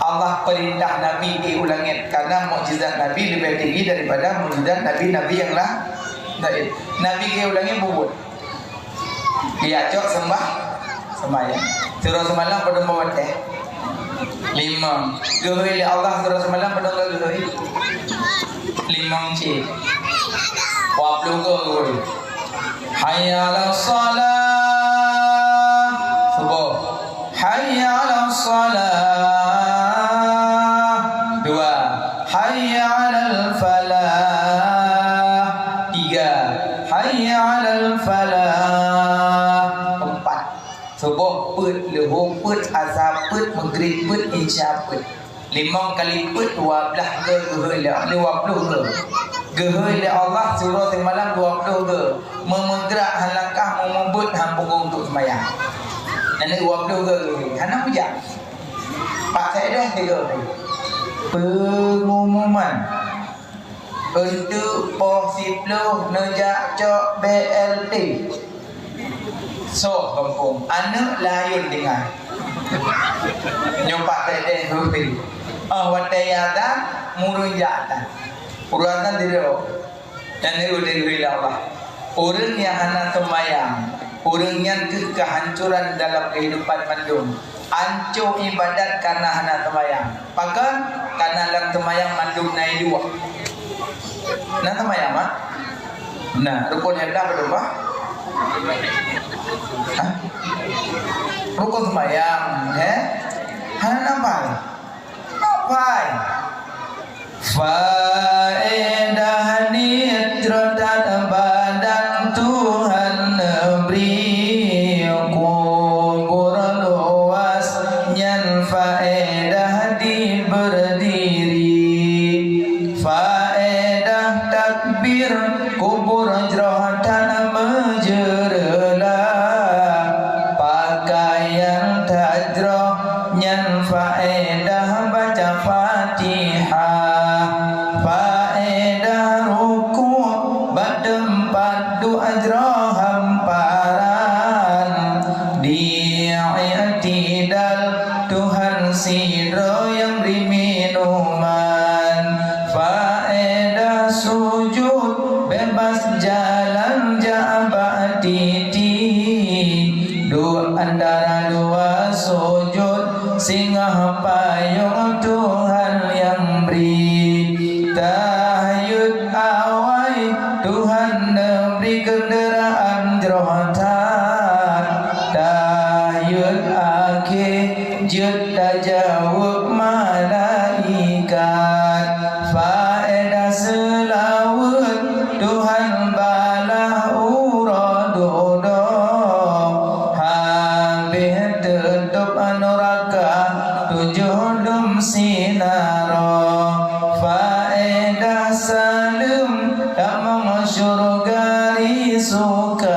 S2: Allah perintah Nabi di langit karena mukjizat Nabi lebih tinggi daripada mukjizat Nabi-Nabi yang lain. Nabi ke langit bubut. Dia cok sembahyang. Surah semalam pada mawate 5 gehoi Allah surah semalam pada gehoi 5 cik 20 gehoi hayya 'alas salah subuh hayya 'alas salah 2 hayya 'alal falah 3 hayya 'alal falah saput maghrib put isya put 5 kali put 12 ke gehoi le 20 ke gehoi le Allah suruh semalam 20 ke memegrak halangkah memebut hampung untuk sembahyang dan 20 ke hana pujak pak saya dah tiga pengumuman untuk posiplo nejak cok BLT so kampung anak lain dengan nyopak tede rutin watayatan murujatan urutan diro dan itu dari Allah orang yang hana sembahyang orang yang kehancuran dalam kehidupan mandum hancur ibadat karena hana sembahyang maka karena dalam sembahyang mandum naik dua nah sembahyang mak nah rukun yang dah berubah rukun sembahyang hana nampai faedah nitrotan badan Tuhan beri kubur luas nyan faedah di berdiri faedah takbir kubur jrohatan menjerela pakaian tajroh nyan faedah baca Fatihah faedah ruku badempat du ajroh hamparan di i'tidal Tuhan sidro yang beri minuman faedah sujud bebas jalan jabat titi antara dua sujud singgah payung Tuhan yang beri tahayud awai Tuhan beri kenderaan jerohatan tahayud akhir juta jawab malaikat faedah selawat Tuhan balah uradodo habis tutup neraka 7 dum sinaro faedah salim damang syurga risukaan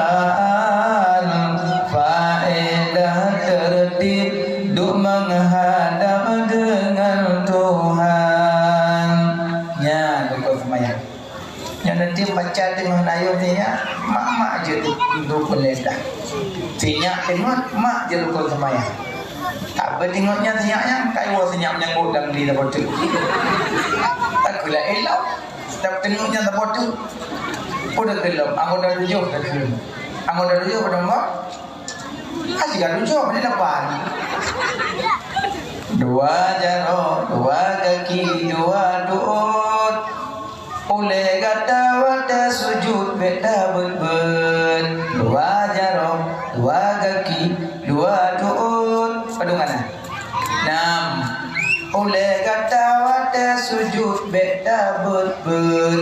S2: faedah tertib duk menghadap dengan Tuhan nya duk sembahyang yang nanti baca dengan ayat ni ya mak je duk meledah sinyak tengok mak je duk sembahyang tak bertengoknya senyapnya kaya senyap yang bodang di dapat tu tak gula elok tak tengoknya dapat tu udah gelap anggota 7 dah gelap anggota 7 pada mak asyik kan 7 pada depan 2 jaro 2 kaki 2 duut oleh kata wata sujud beta berbet 2 jaro 2 kaki 2 duut padungan 6 oleh kata wata sujud beta berbet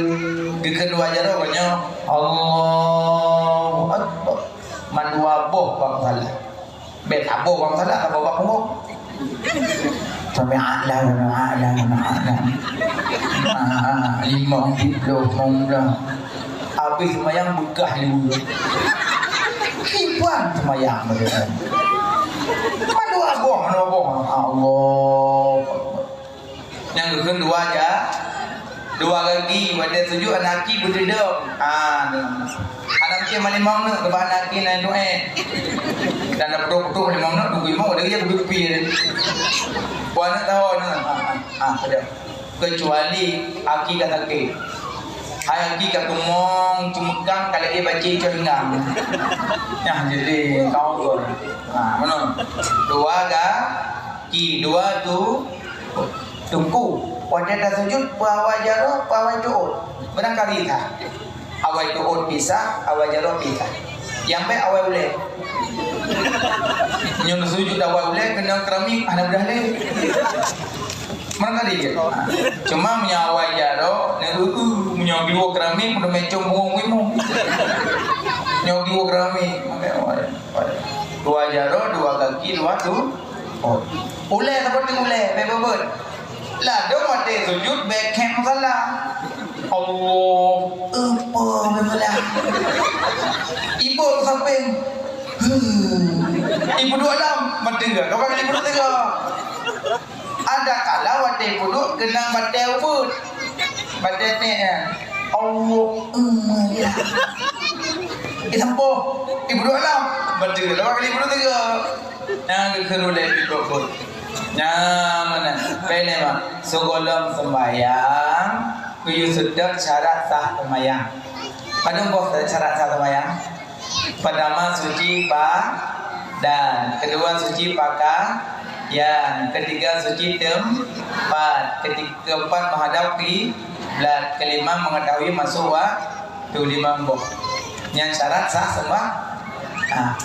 S2: kedua jaro banyak Allahu Akbar mandua boh bang salah beta boh bang salah apa bang boh sampai a'la lima kilo monglah habis semayang begah dulu kipuan semayang mereka mandua boh Allah yang kedua aja 2 kaki pada 7 anaki berdedam anaki malimang nak ke anaki naik doa dan nak betul-betul malimang nak tunggu imam ada dia berpikir puan nak tahu ada kecuali aki kata ke hai aki kat tumong cumekang kalau dia baca cengang ya jadi kau tu mana 2 kaki 2 tu tunggu pada dah sujud awal jaro awal tuut barangkali tak awal tuut pisah awal jaro pisah yang baik awal boleh nyun sujud awal boleh kena keramik ada dah le barangkali je cuma punya awal jaro punya dua keramik udah macam bungong punya dua keramik maka awal 2 jaro 2 kaki 2 tu Oh, ulai seperti ulai, bebebet. Lah, dia mati sujud backhand salah. Allah, apa bebelah? Ibu samping. Ibu duduk dalam mati ke? Kau kali ibu duduk ke? Ada kala waktu ibu duduk kenang mati ubud. Mati ni Allah, Isampo, ibu duduk dalam mati ke? Kau kali ibu duduk ke? Yang kerulai ibu ubud. Mana? Pilih mah. Sebelum sembahyang, kuyu sudah syarat sah sembahyang. Padahal bos syarat sah sembahyang. Pertama suci badan, kedua suci pakaian, ketiga suci tempat, keempat menghadap kiblat, kelima mengetahui masuk waktu, lima bos. Yang syarat sah sembahyang.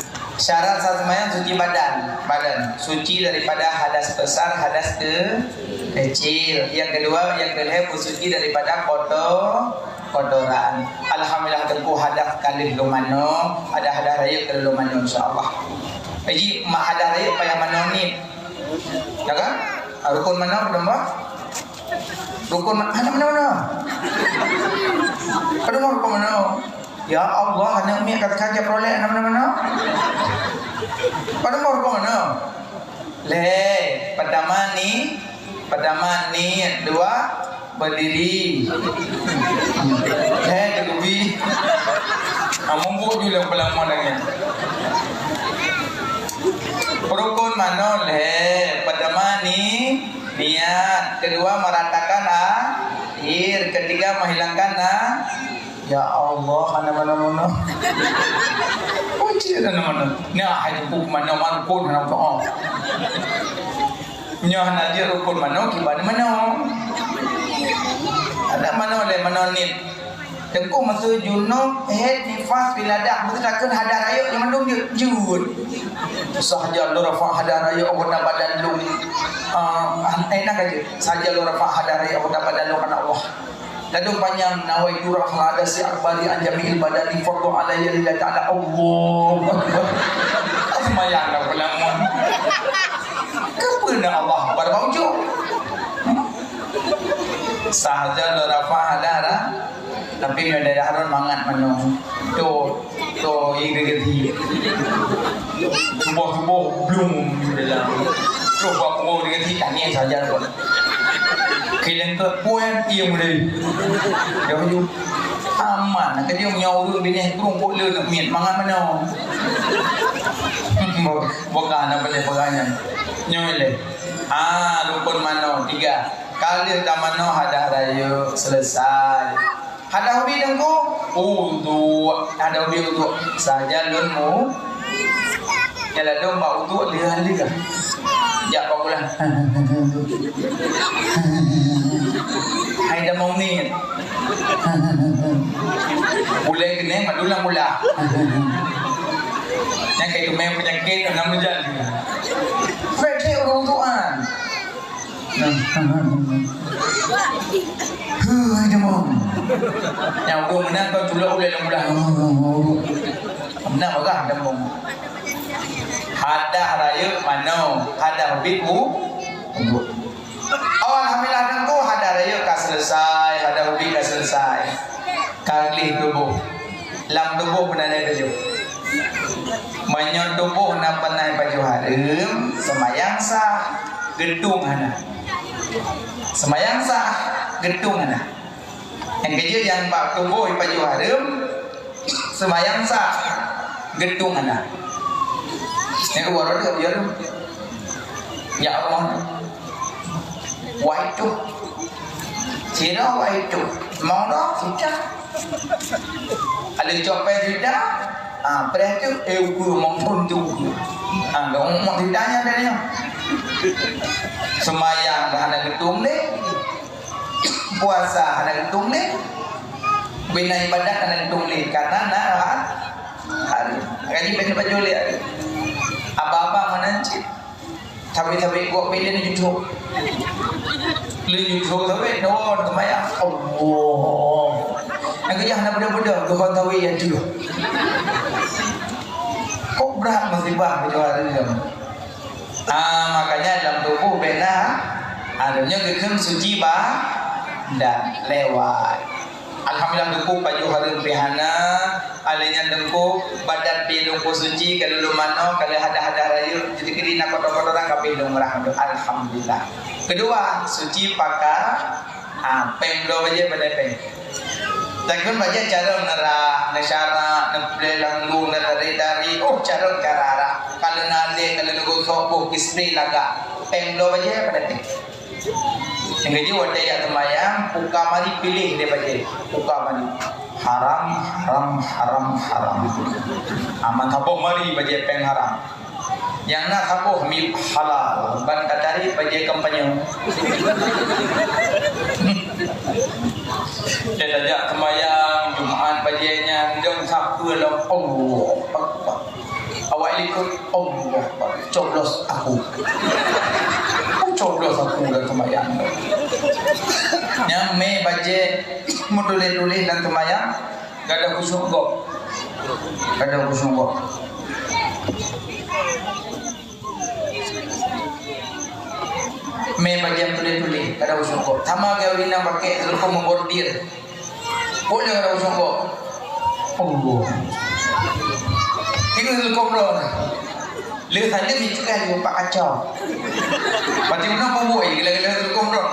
S2: Syarat sah sembahyang suci badan, suci daripada hadas besar, hadas kecil. Yang kedua, yang kedua suci daripada kotoran. Alhamdulillah tengku hadas kali lumano, ada hadas raya ke lumano insyaallah. Jadi mak hadas raya payah mano ni. Ya kan? Rukun mana berdomba? Rukun mana? Aduh rukun mana? Ya Allah, hanya umi kata-kata prolek mana-mana. Pada mau ke mana? Pertama ni dua berdiri. Tegubi. Munggu juga pelang modalnya. Rukun mana? Pertama ni niat, kedua meratakan air, ketiga menghilangkan Ya Allah, mana-mana. Oh, tidak mana-mana. Nah, hanya rukun mana pun nak doa. Nyah nadia rukun mana mana. Ada mana ni. Tengku masa junub, nifas biladah, betul tak kan hadar raya yang mandung dia jud. Sahaja lu rafa hadar raya Allah badan lu. Enak aja. Sahaja lu rafa hadar raya Allah badan lu kana Allah. Lalu panjang nawaitu rahmah ada si akbari anjamil badani fardu alayya lillahi ta'ala Allah. Semayang dah pelamun. Kepada Allah berbaujuk. Sahaja larafa hadara tapi ada harun mangat manu. To igegeti. Subuh belum dalam. Coba mau digeti tanya saja pun. Kalian terpuan ia mulai. Jauh aman. Nak dia menyauruh bini kurung boleh nak miat mangan mana. Bukan apa dia pegangan. Nyoleh. Rukun mana? 3. Kali dah mana hadah raya selesai. Hadah ubi dengku. Untuk hadah ubi untuk saja lunmu. Kalau dong bau untuk lihat. Ya apa pula? Hai dah mau ni. Mulai kena madulah mula. Yang kayak tu main penyakit enam bulan. Freddy orang tuan. Hai dah mau. Yang tu mana kau tulak ulai mula. Mana bagah dah mau. Hadah raya mana? Hadah biku. Alhamdulillah dengku hadah raya ka selesai, hadah ubi ka selesai. Kali tubuh. Lam tubuh penanda tujuh. Menyon tubuh na penai baju harum, semayang sah, gedung hana. Semayang sah, gedung hana. Yang kerja yang bak tubuh baju harum, semayang sah, gedung hana. Yang keluar dia biar ya Allah waitu sira waitu mau dah sudah ada copet sudah pada tu guru mongton tu dong mau ditanya dia semayang ada gedung ni puasa ada gedung ni bina ibadat ada gedung ni karena hari gaji bina baju ni apa-apa menancit tapi gua pilih ni YouTube YouTube tapi no temaya Allah yang kerja hendak benda-benda gua tahu yang dulu kok berat musibah kejualan dia Makanya dalam tubuh benar adanya gekem suci dan lewat. Alhamdulillah dengku baju hari pihana, alenya dengku badan pidungku suci kalau lumano kalau hada rayu jadi kini nak kotor-kotoran kapidung merah. Alhamdulillah. Kedua suci pakar pemlo baje peng. Takkan baca cara nerah, nesara, nepelanggung, dari cara karara. Kalau nade, kalau nugusok, istri laga. Pemlo baca pada teng. Yang gaji wadah ya temayang, puka mari pilih dia baca. Puka mari haram. Aman hapoh mari baca peng haram. Yang nak hapoh mi halal. Ban katari baca kampanye. Dia ajak temayang Jumaat bagiannya dong siapa lah Allah Akbar. Awak ikut Allah coblos aku. Coblos aku dan temayang. Yang me baje mudule-dule dan temayang gak ada khusyuk kok. Me bagian tulis-tulis kada usung kok. Sama gawin nang pakai lupa membordir. Boleh kada usung kok. Allah. Ini lupa belum. Lihat saja bicu kan lupa kacau. Pati mana kau buat? Gila-gila lupa belum.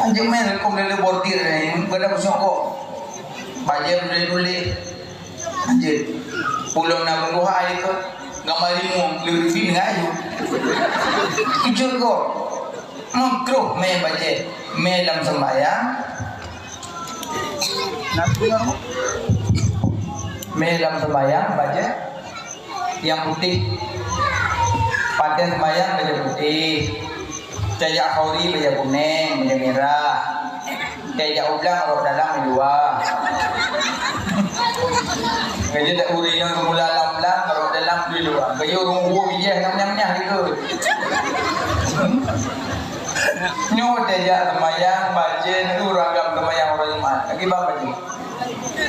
S2: Anjing main lupa dari bordir ni. Kada usung kok. Bagian tulis-tulis. Anjing. Pulau nak buah itu. Gamarimu lebih ngayu. Ijul ko. Makruh me baca me dalam sembahyang. Me dalam sembahyang baca yang putih. Pada sembahyang baca putih. Cahaya khauri baca kuning, baca merah. Cahaya ublang orang dalam dua. Kerja tak uri yang semula lam-lam kalau dalam di luar. Kerja orang buah bijah nyam-nyam gitu. Nyo dia temayang baca itu ragam temayang orang Jumat. Lagi apa je?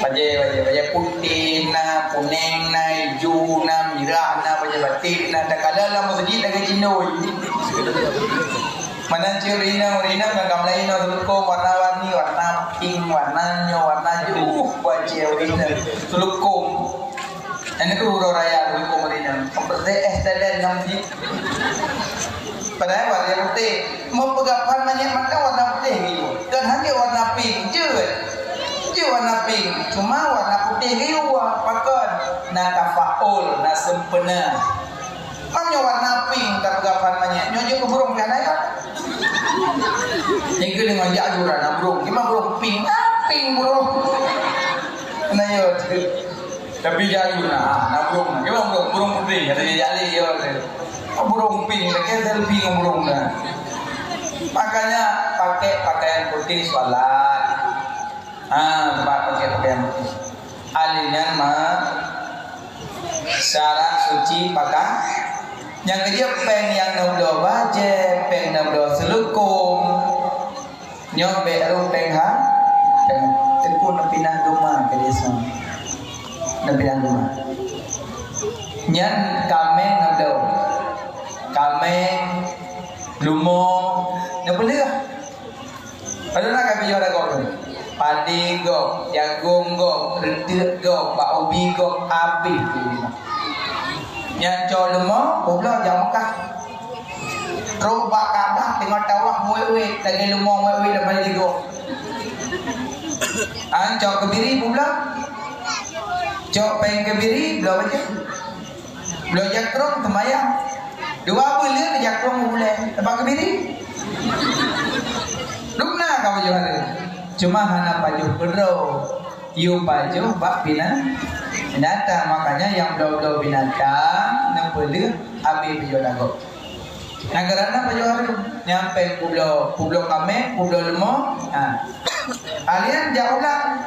S2: Baca putih na, kuning na, hijau na, merah na, baca batik na. Tak ada lah masjid lagi Cina. Mana urina gagam lain tulko warna-warni, warna pink, warnanya warna hijau. Baca urina tulko. Ini tu raya tulko urina. Seperti dan namji. Padahal warna putih. Mau pegapan banyak mata warna putih gitu. Dan hanya warna pink je warna pink. Cuma warna putih gitu. Pakon na tafaul, na sempena. Mamnya warna pink tak pegapan banyak. Nyonya ke burung kan ayat. Yang ke dengan jajuran na burung. Gimana burung pink? Pink burung. Nah yo. Tapi jajuna na burung. Gimana burung putih? Ada jali yo. Burung pink, lagi selfie dengan burung dah. Makanya pakai pakaian putih sholat. Pakai pakaian putih. Alihnya mah syarat suci pakai. Yang kerja peng yang nabdo baje, peng nabdo selukum. Nyok beru peng ha, peng tekun napinah rumah kerja semua. Napinah rumah. Nyan kameng nabdo. Kameng, lumo, nak boleh lah. Ada nak kami jual agak ni. Padi go, jagung go, rentik go, bak ubi go, api. Yang jual lumo, pula jam Mekah. Terus bak Kaabah tengok tawak muwe-muwe, lagi lumo muwe-muwe dah balik go. Jual kebiri pula. Jual peng kebiri, belah baca. Belah jakrong temayang. Dua bulan dia jakrong boleh. Tempat kebiri. Lukna kau jual ni. Cuma hana baju perlu. You baju bak binatang. Makanya yang belau-belau binatang nempel habis baju lagu. Nah kerana baju hari nyampe pulau kami, pulau lemo. Alian jauh lah.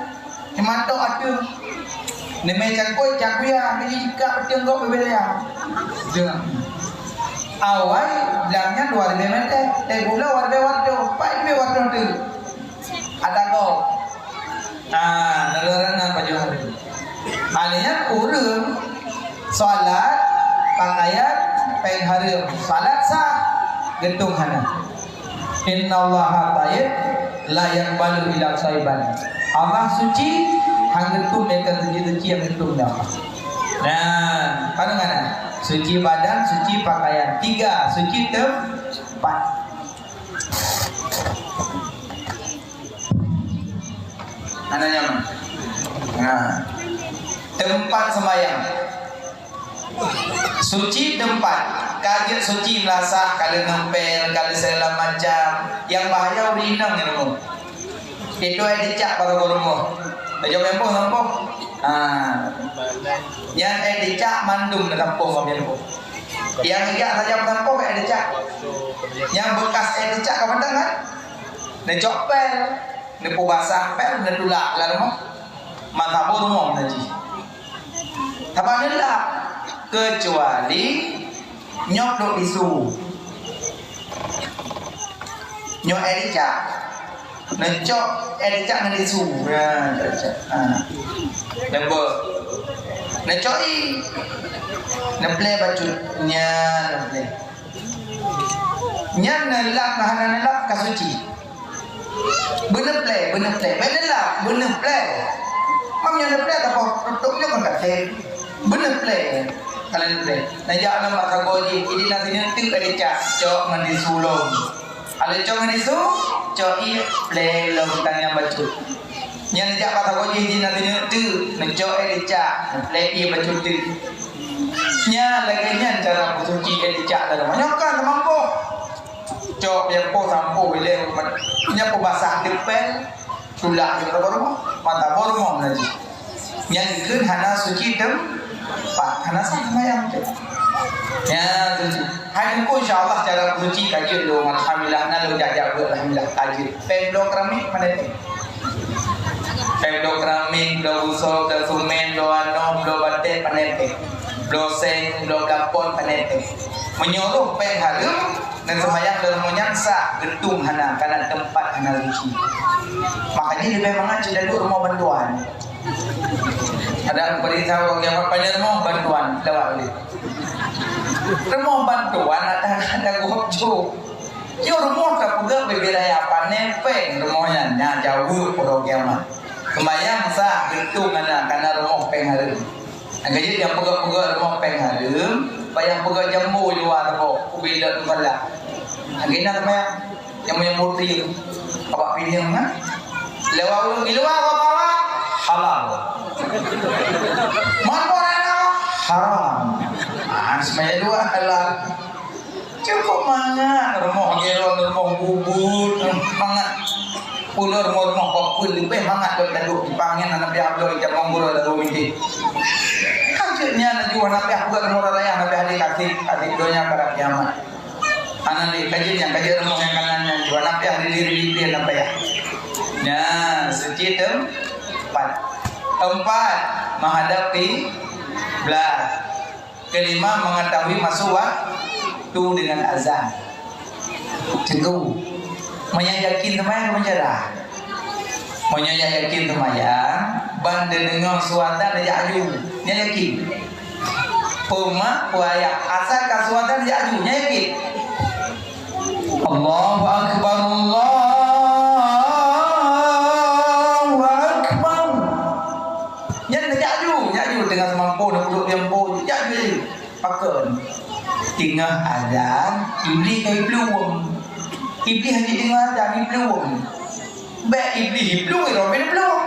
S2: Mantok ada. Nemai cakoi cakuya, ni jika tengok berbeza. Jangan. Awal bilangnya 2 meter, gula warga, 5 meter tu. Ada kau. Nelaran baju hari. Alihnya urun, solat, pakaian, pengharum salat sah gentung hana. Innallaha tayyib la yaqbalu illa thayyiban. Allah suci hang gentung mereka suci yang gentung dah. Nah, kadang-kadang suci badan, suci pakaian. 3 suci tempat. Ada nyaman. Nah, tempat sembahyang. Suci tempat. Kaget suci melasah, kalau ngempel, kalau segala macam. Yang bahaya urinang ni rumah. Itu ada dicak pada rumah. Tajam lempoh nampoh. Yang ada dicak mandum na tampung kami lempoh. Yang ikat tajam tampung ada dicak. Yang bekas ada dicak kau pandang kan? Nak copel, nak basah pel, nak tulak lah rumah. Mata rumah naji. Tapi ada kecuali nyok dok isu. Nyok edica. Necok edica ngan isu. Ya, Lembo. Necok i. Nemple bacutnya nemple. Nya nelak kahana nelak kasuci. Bener play. Bener play. Mamnya nemple apa? Tutupnya kan kat bener play. Kalian play. Najak nama kagoji. Ini nanti nanti edica. Cok ngan disulung. Kalau cok ngan isu, cok i play long tanya bacut. Yang najak kata goji ini nanti nanti. Necok edica. Play i bacut tu. Nya lagi nya cara bersuci edica dalam. Nyokan mampu. Cok yang po sampo boleh. Nya po basah dipel. Tulak yang berapa mata borong lagi. Yang ikut hana suci tempat. Hana sama yang tu. Ya, hari ini insyaAllah cara bersuci kaji lo. Alhamdulillah, nalu jajak buat alhamdulillah kaji. Pemblok keramik mana ni? Pemblok keramik, blok usok, blok sumen, blok anom, blok batik panetek. Blok seng, blok kapon panetek. Menyuruh pengharum dan sembahyang dalam menyangsa gedung hana karena tempat hana suci. Makanya dia memang aja duduk rumah bantuan. Ada beritahu yang apa rumah bantuan lewat ni. Rumah bantuan ada gopjo. Yo rumah tak pegak berbeda apa nepeng rumahnya nya jauh orang kiamat. Sembahyang sah gedung hana karena rumah pengharum. Agaknya yang pegak-pegak rumah pengharum, bayang pegak jambu luar tepuk, kubila tu balak. Agaknya apa yang punya murti, apa pilih mana? Lewat di luar apa halal. Mana orang haram. Semuanya dua halal. Cukup mangat rumah gerong, rumah bubur, mangat. Pulau rumah kopul lebih mangat duduk di pangin anak dia abdul jam ngobrol dalam mimpi. Kajiannya nanti warna pihak buat rumah raya nabi hari kasih doanya pada kiamat. Anak ni kajian rumah yang kanannya warna pihak diri dia nabi ya. Nah, suci tempat menghadapi belah. Kelima mengetahui masuk waktu dengan azan. Tentu menyayakin teman menjarah. Menyayakin temayang banda dengan suatan aja aju nyayakin. Pema puaya asal kasuatan aja aju nyayakin. Allahu akbar Allahu akbar. Nyaju dengan semampu nak duduk tempo nyaju pakai. Tengah azan iblis kai belum. Iblis hanya dengar azan ni belum. Baik iblis belum itu apa belum?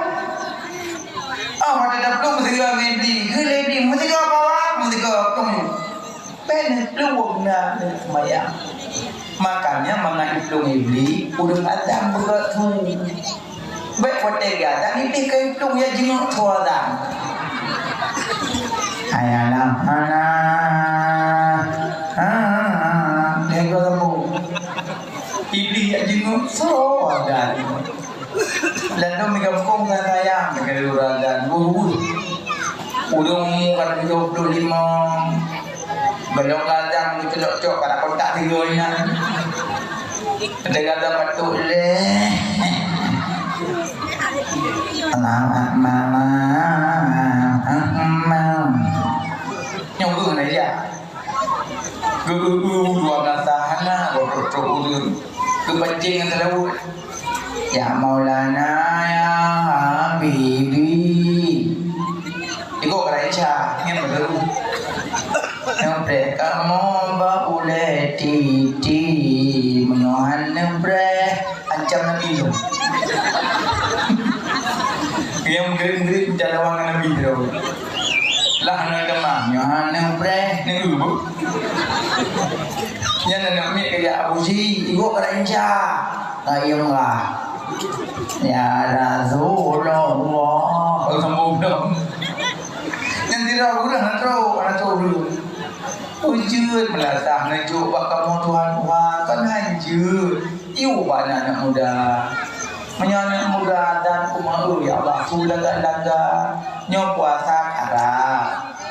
S2: Mana dah belum mesti kau iblis. Gila iblis mesti kau apa? Mesti kau belum. Ben belum nak semayang. Makanya mengenai belum iblis udah azan berat tu. Baik potek azan iblis kai belum ya jenguk tu azan. Ayalah tengok kamu iblis yang jenguk so azan. Lalu mereka pun dengan sayang dengan orang dan udung kan 25 belok kadang cocok pada kontak tiga ni ada kata batuk leh mama nyonggu aja dua natahana goto kepancing terlalu. Ya Maulana ya Habibi. Iko kerja yang baru. Yang mereka mau boleh titi menyohan nebre ancam nabi tu. Yang gerin jalawang nabi tu. Lah nak demam nyohan nebre ni dulu. Yang nak ambil kerja Abu Ji, iko kerja. Ayam lah. Ya Rasulullah. Oh sambung dong. Yang tidak udah nak tahu dulu. Ujud melatah najuk bak kamu Tuhan kan hancur. Iu banyak anak muda. Menyanak muda dan kumahu ya Allah laga nyopuasa kara.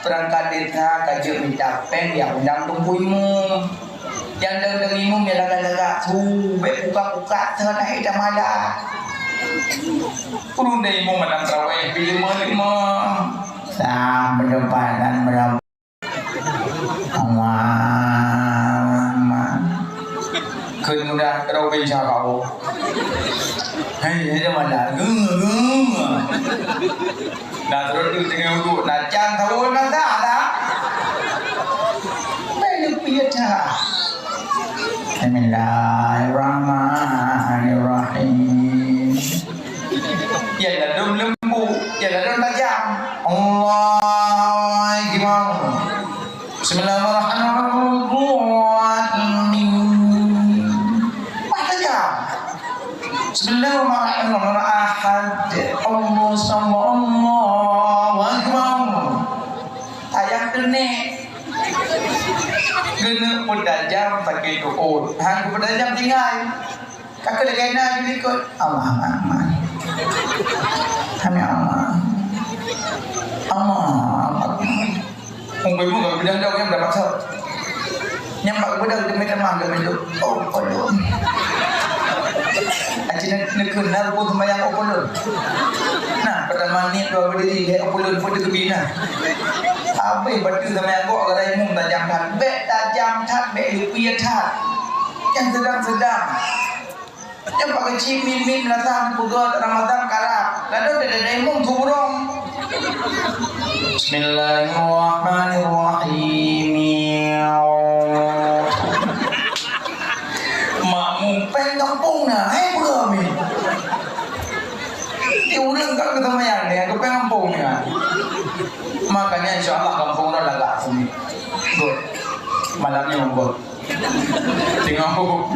S2: Perangkat desa kaji minta peng ya undang tumpuimu. Yang dengimu ya laga tu buka senai damala. Urun daimu menang terawih pilih lima. Sah berdepan dan berapa. Khơi muda đâu bên chào cậu hay thế mà đã ngưng đã tôi từ từ ngưu tụ đã chan thấu nó ra đã đây được biết hả Bismillahirrahmanirrahim. Vậy là đông lâm bu, vậy là đông ta jam. Allah gimana? Bismillahirrahmanirrahim. Mata jam. Bismillahirrahmanirrahim. Allah sama Allah akbar. Ayat ini kena pedajam pakai doa. Hang pedajam tinggal. Kakak lagi nak jadi ikut Allah Akbar. Kami Allah. Allah. Ungguimu kalau bidang jauh yang berapa sah? Nyampak bidang demi teman demi lu. Oh, kolon. Acinan nekun naruh sembahyang kolon. Nah, pertama ni dua berdiri dia kolon pun dikebina. Apa batu sembahyang kau agar ilmu tajam tat, be lupiah tat. Yang sedang. Yang pakai cip mim lasan pugot Ramadan karat. Lalu ada ilmu turun. Bismillahirrahmanirrahim. Makmu peng kampung na, belum ni. Dia udah enggak ketemu yang ni, aku peng kampung ni. Makanya insyaAllah kampung dah lagak sini. Good. Malamnya good. Tengok.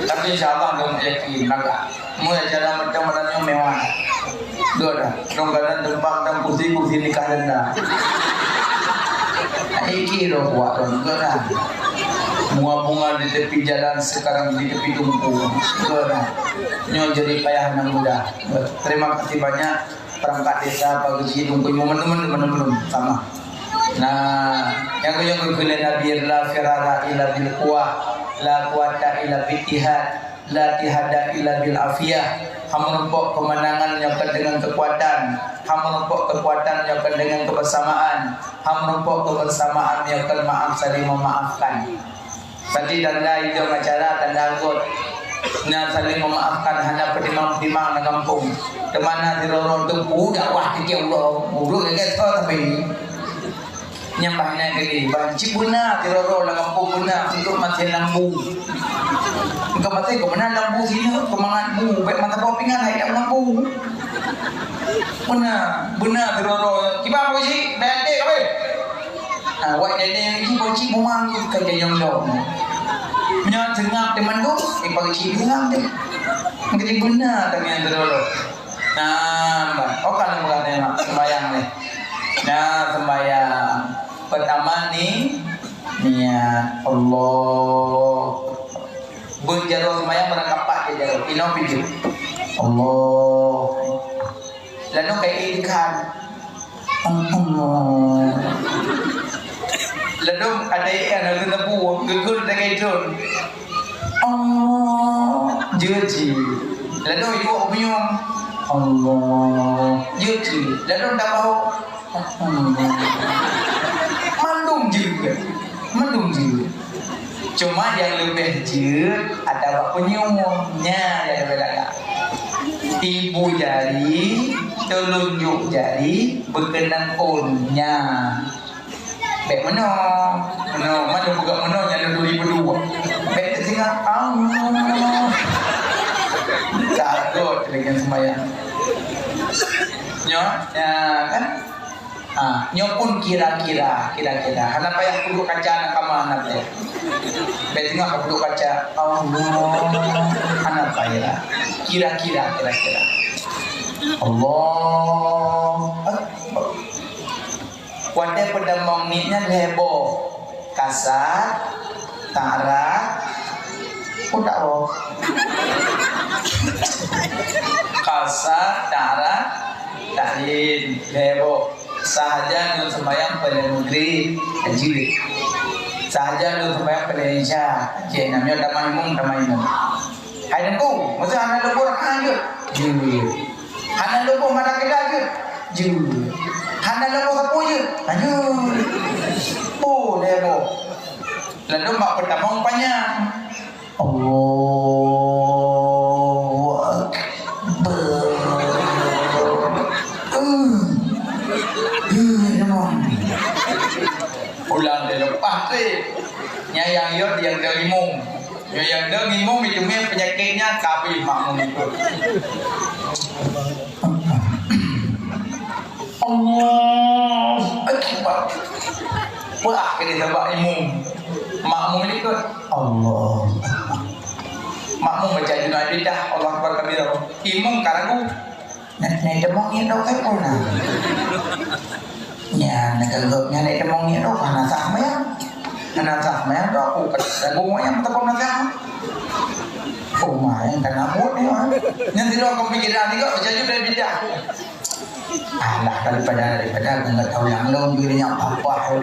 S2: Tapi insyaAllah kamu yakin lagak. Mulai jalan macam-macamnya mewah. Good dah. Nonggalan tempat dan kursi-kursi nikah dah. Iki dah buat good dah. Bunga-bunga di tepi jalan sekarang di tepi tumpu. Good dah. Nyo jadi payah dan mudah. Terima kasih banyak. Perangkat desa pagi tunggu teman-teman sama. Nah, yang kalian Nabi la firara illa bil quwwah, la quwwata illa bil ittihad, la tihada illa bil afiyah. Menumpuk kemenangan yang dengan kekuatan, menumpuk kekuatan yang dengan kebersamaan, menumpuk kebersamaan yang maaf saling memaafkan. Tadi dan lain itu acara dan anggot. Nah saling memaafkan hanya pertimang-pertimang di kampung. Kemana di lorong tempuh dakwah ke Allah. Urut dekat kau tapi nyampahnya gini. Banci guna di lorong dalam kampung guna untuk mati lampu. Engkau mati kau mana lampu sini kemangatmu. Baik mata kau pingan naik dalam lampu. Guna di lorong. Kibar apa sih? Bandek apa? Ah, wak dede ni banci buang kerja yang dong. Nya tengah teman tu, pagi cilang deh. Jadi guna kami yang terlalu. Nah, kan mengatakan sembahyang ni. Nah, sembahyang pertama ni niat Allah. Berjalan sembahyang berangkapat je jalan. Ino piju. Allah. Lalu kayak ikan. Allah. Lalu ada ikan lalu tepu gegur dengan itu. Allah jadi. Lalu ibu opium. Allah jadi. Lalu dah bau. Mandung juga. Cuma yang lebih jeut ada penyumnya yang berbeda. Ibu jari, telunjuk jari, berkenang onnya. Baik mana? Mana buka mana yang 2002. Baik tersingat Allah. Takut dengan sembahyang. Nyo, ya kan? Nyo pun kira-kira. Kenapa yang duduk kaca nak kamar nanti? Baik tengok aku duduk kaca. Allah. Kenapa ya? Kira-kira. Allah. Wadah pedamang ninya heboh, kasar, tarak, udah loh. Kasar, tarak, tahin, heboh. Sahaja untuk sembahyang pada negeri jilid. Sahaja untuk sembahyang pada Indonesia. Cik namanya damai mum. Hai dengku, masa anak lupa rakajut, jilid. Anak lupa mana kedajut, jilid. Hana lalu apa je? Lanjut. Boleh bo. Lalu mak pertama umpanya. Allahu Akbar. Ulang dia lepas tu. Yang yot yang dah ngimung. Yang dah ngimung itu penyakitnya kabeh makmum itu. Allah Akbar. Wah, kini sebab imum. Makmum ni kot. Allah. Makmum baca Junaid dah. Allah Akbar kabir. Imum karagu. Nak demong ni dok kai pun nah. Nya nak gelok nya nak demong ni dok kana sama ya. Kana sama ya dok aku katagu yang tetap nak sama. Oh main kana mut ni ah. Nya tidak kau pikiran ni kok baca Junaid bidah. Alah daripada enggak tahu yang lain dirinya apa.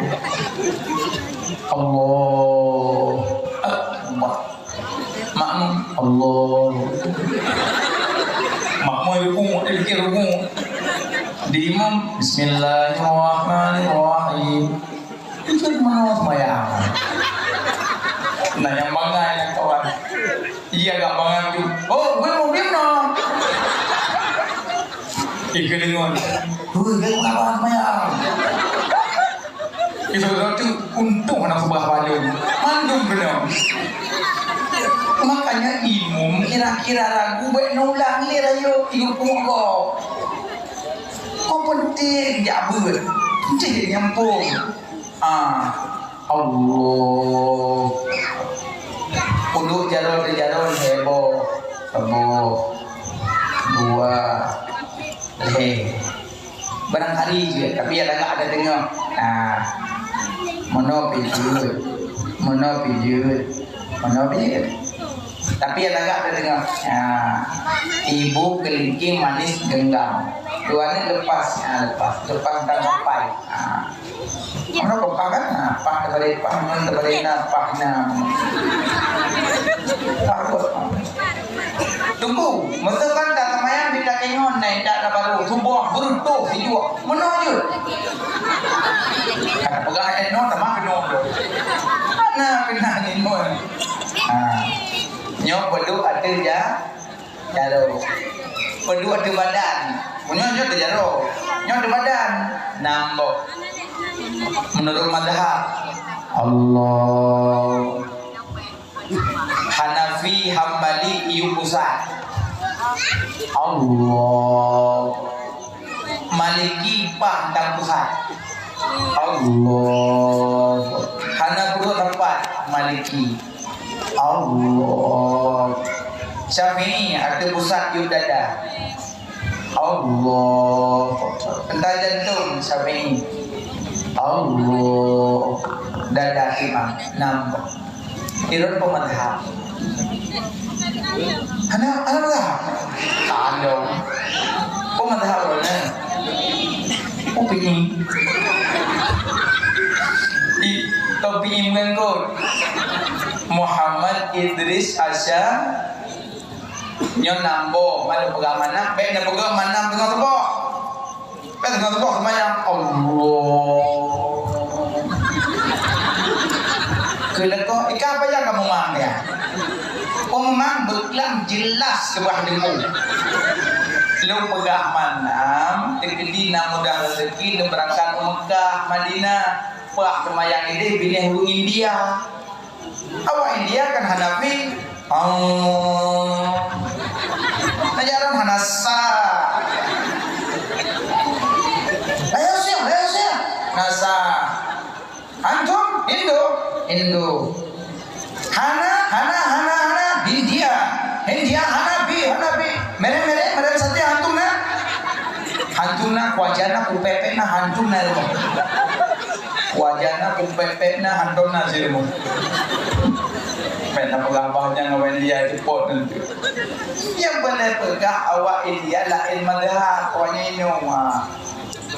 S2: Allah Akbar. Makmum Allah. Makmum ruku. Di imam Bismillahirrahmanirrahim. Itu mana sembahyang. Nah yang bangga yang kawan. Iya gak bangga tu. Oh, gue mau bimno. Ikelingon. Gue kawan sembahyang. Itu tu untung anak sebelah balung. Mandum benar. Makanya imum kira-kira ragu baik nulang ni rayo ikut pungkau. Kau penting jabut. Penting nyampung. Allah. Untuk jalur heboh. Dua. Barangkali je, tapi ada tengok. Mana pijut. Tapi ada tengok. Ibu kelingking manis genggam. Tuannya lepas dan sampai. Mana kompak kan? Pak terbalik, pak takut. Tunggu, masa kan dah semayang di kakingon naik dah baru subuh beruntung hijau menunjuk. Kata pegang eno sama penuh. Nah kena ni mon. Nyok perlu ada jaro. Perlu ada badan. Punya nyok ada jaro. Nyok ada badan. Nambok. Menurut mazhab Allah. Hanafi, Hambali, iu pusat. Allah. Maliki, pandang pusat. Allah. Hanafi tempat Maliki. Allah. Syafi'i ada pusat iu dada. Allah. Entah jantung Syafi'i. Allah. Dada imam. Nampak. Irun pemadhab. Anak lah. Kandung. Pemadhab mana? Upini. Di topi imam kot. Muhammad Idris Asya. Nyon nambo. Mana pegang mana? Baik nak pegang mana tengah tebak. Baik tengah tebak semayang. Allah. Keleko ikan apa yang memang berkelam jelas kebah demu. Lu pegah manam, tegedi nak mudah rezeki, lu berangkat ke Mekah, Madinah, pah kemayang ini pilih hurung India. Awak India kan Hanafi, ajaran Hanasa. Ayo siap, Nasa. Antum Indo. Hana, India, Hanafi. Mere satya hantuna wajana kupepena hantuna rumah. Wajana kupepena hantuna sih rumah. Pernah pegabahnya ngawen dia di pot nanti. Yang boleh pegah awak India lain madhab awaknya ini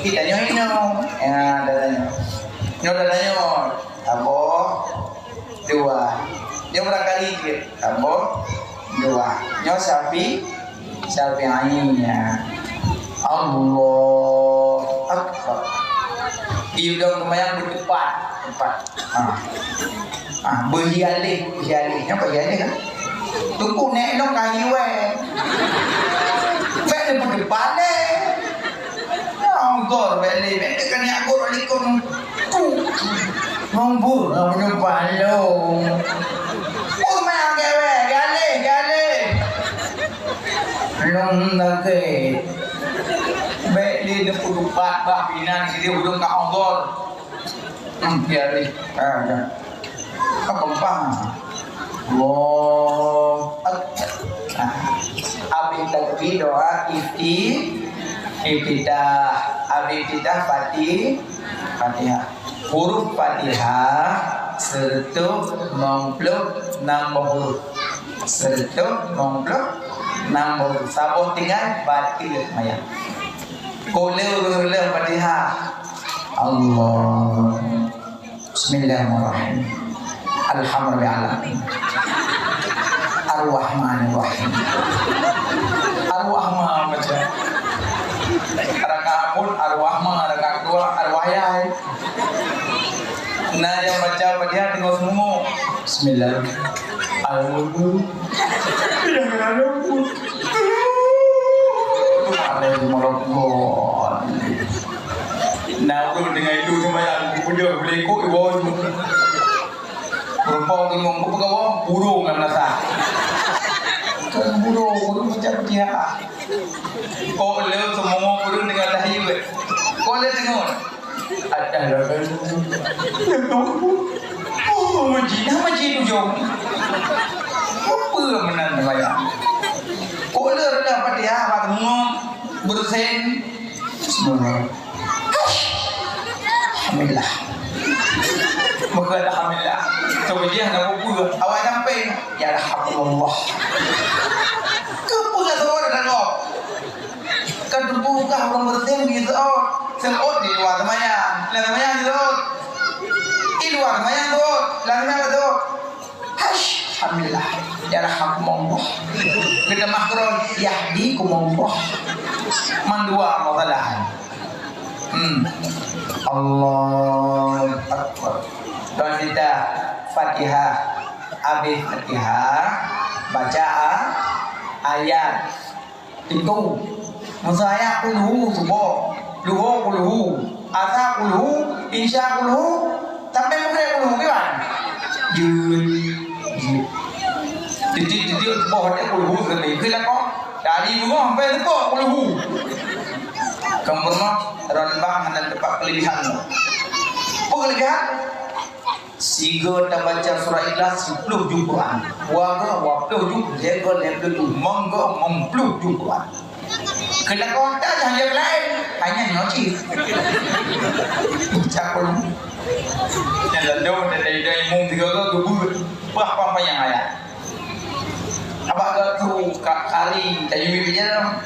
S2: kita nyoino ya dadanya abo dua dia berangkali abo dua nyo sapi ainnya Allah Akbar di dalam kemayang berdepan berhialih apa hialih kan tunggu nek no kayu vẽ lên berdepan deh Anggor beli kan ya gor likun ngombur namanya balong main gale long nage beli de pudupat bah binan sini udung ka Anggor biari ada apa pang abis takbir doa Ibtidah Fatihah huruf Fatihah serta 66 huruf sabuh tinggal batil maya Qul Fatihah Allah Bismillahirrahmanirrahim Alhamdulillahirrahmanirrahim Ar-Rahmanirrahim Ar-Rahman baca Raka'apun Ar-Rahman Raka'adua Ar-Wahyai Nah yang baca Fatihah tengok semua Bismillahirrahmanirrahim Al-Wudu Yang ada Alhamdulillah Nah aku dengan itu cuma yang punya belekuk di bawah itu Berpau tengok aku pegang burung kan rasa Kan burung macam dia Kau boleh semua burung dengan dahi Kau boleh tengok Ada lah Oh majid tu jom Apa menang bayang Kau boleh rendah Fatihah Apa tengok Bersen Bismillah Alhamdulillah Maka Alhamdulillah Kemudian nak buka awak sampai ya Alhamdulillah kepunya semua dah kau kan terbuka orang bersin gitu selot di luar temannya di luar di luar temannya tuh lainnya tuh Alhamdulillah ya Alhamdulillah kita makron yahdikumullah mandua masalah Allah Akbar dan kita Fatihah habis Fatihah baca ayat itu musaya kulhu subuh luhu kulhu asa kulhu insya kulhu sampai mulai kulhu kan titik bawah dia kulhu sendiri kita kok dari rumah sampai itu kulhu kemudian renbang dan tempat kelebihan apa kelebihan Siga tak baca surah Ikhlas 10 juz Quran. Waga 20 juz, jaga 20 juz, mangga 60 juz Quran. Kena kau tak yang lain, hanya ngaji. Cakap yang lalu dari mung tiga tu apa yang ayat. Apa tu kali tadi bicara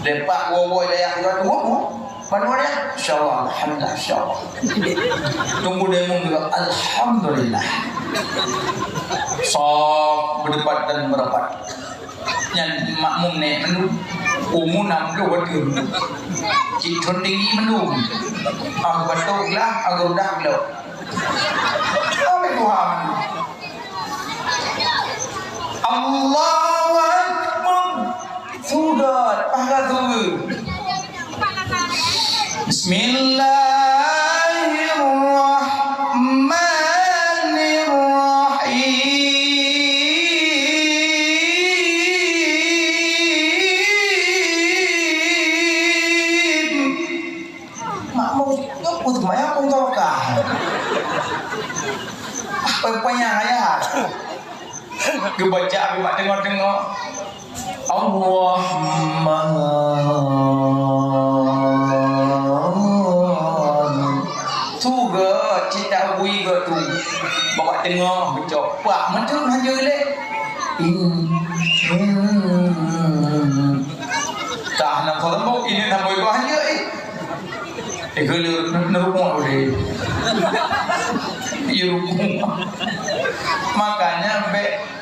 S2: lepak wo daya tu wo. Mana dia? InsyaAllah, Alhamdulillah, InsyaAllah. Tunggu demo juga, Alhamdulillah. Sok berdebat dan merapat. Yang makmum ni mendung, umum nam tu betul. Cipta tinggi mendung. Aku betul lah, aku dah belum. Apa Tuhan? Allahu Akbar. Sudah, pahala tu. Bismillahirrahmanirrahim. Makmum nyupu semuanya pun tokah. Apa-apanya ayat. Kebaca abi mak tengok-tengok. Allahumma tuga cita bui go tu. Bawa tengok becok. Pak macam hanya lek. Tak nak kalau ini tak boleh hanya kalau nerumah boleh. Ya rumah. Makanya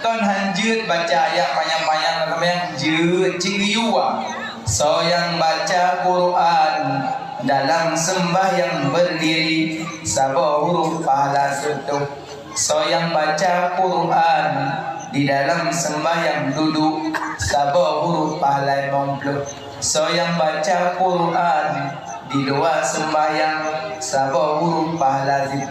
S2: ton hanjut baca ayat panjang-panjang namanya jeut cingiyua. So yang baca Quran dalam sembahyang berdiri sabah huruf pahala setuh. So yang baca Quran di dalam sembahyang duduk sabah huruf pahala 50. So yang baca Quran di dua sembahyang sabah huruf pahala 10.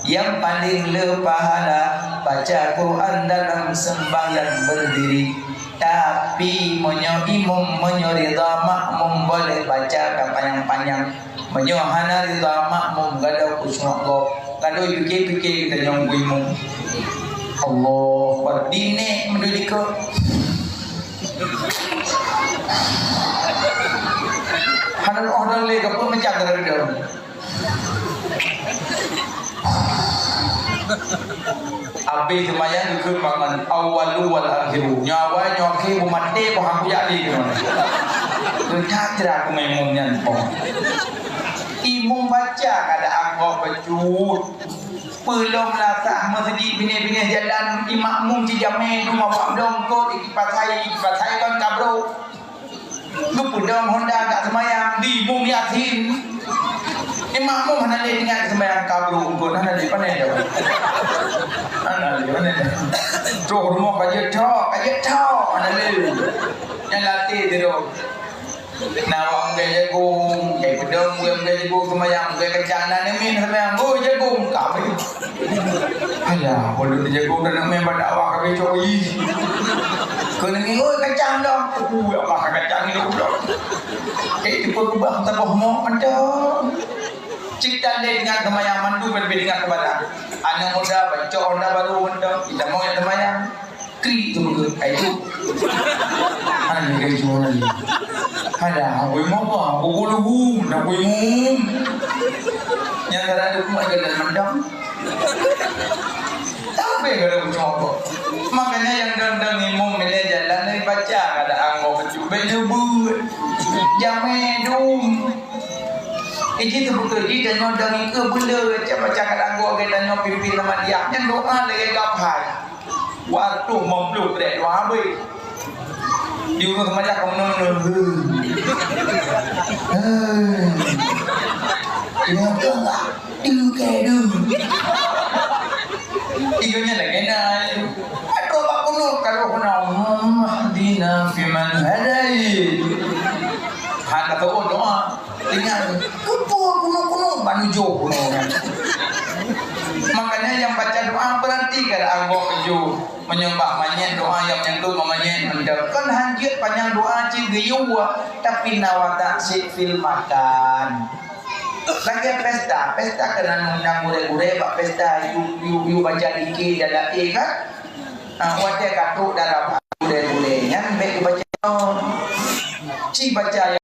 S2: Yang paling pahala baca Quran dalam sembahyang berdiri. Tapi imam rida makmum boleh baca panjang-panjang. Hana rida makmum gada khusyuk Allah. Kalau fikir-fikir kita nyonggu imam. Allah berdine menuju ke Hana orang le kapur macam ada dia. Abi semayang ke mangan awalu wal akhiru nyawa nyoki bumate ko aku jadi gitu. Kita cerah ku memungnya po. Imum baca kada anggo becut. Belum latah masjid bini-bini jalan imamum ci jame rumah wak dongkot ikipatai kan kabro. Lu pedang Honda kat semayang di bumi yasin. Imamum hana le ingat semayang kabro untuk hana le pandai dah. Hana le pandai dah. Roh rumah kaje tok hana le. Yang latih tu. Nawang gaya jagung, gaya pedang gaya jagung semayang gaya kecanan ni semayang go jagung kami. Alah, boleh jagung dan main pada awak kami coy. Kena ngoi kacang dah. Awak kacang ni pula. Tipu kubah tabuh mo ada. Cita le dengan semayang mandu berbeda dengan kebadan. Anak muda baca onda baru onda kita mau yang semayang. Kri tu itu. Ana ni gaya jual ni. Ada, aku mau apa? Aku lugu, nak aku mum. Yang ada aku ada dalam mandam. Tapi kalau coba, makanya yang dandang imum ini jalan ni baca ada anggo bercuba jebut, jamedum. Ini tu betul di dan dandang itu bela baca kada anggo kita nyok pimpin nama dia. Yang doa lagi gapai. Waktu membluk red doa habis. Di urut macam kamu nol. Ini apa enggak? Dulu kayak dulu. Igunya lagi nak. Aduh apa kuno kalau kuno dina firman hadai. Hana tu doa. Ingat kupu kuno banujo kuno. Makanya yang baca doa berarti kalau anggap keju menyembah manyet doa yang menyentuh manyet mendekan hanjut panjang doa cigiyuwa tapi nawata fil makan. Lagi pesta kena undang gure-gure bak pesta you baca dikir dalam kan. Wadah katuk dalam gure-gure yang baik baca ci baca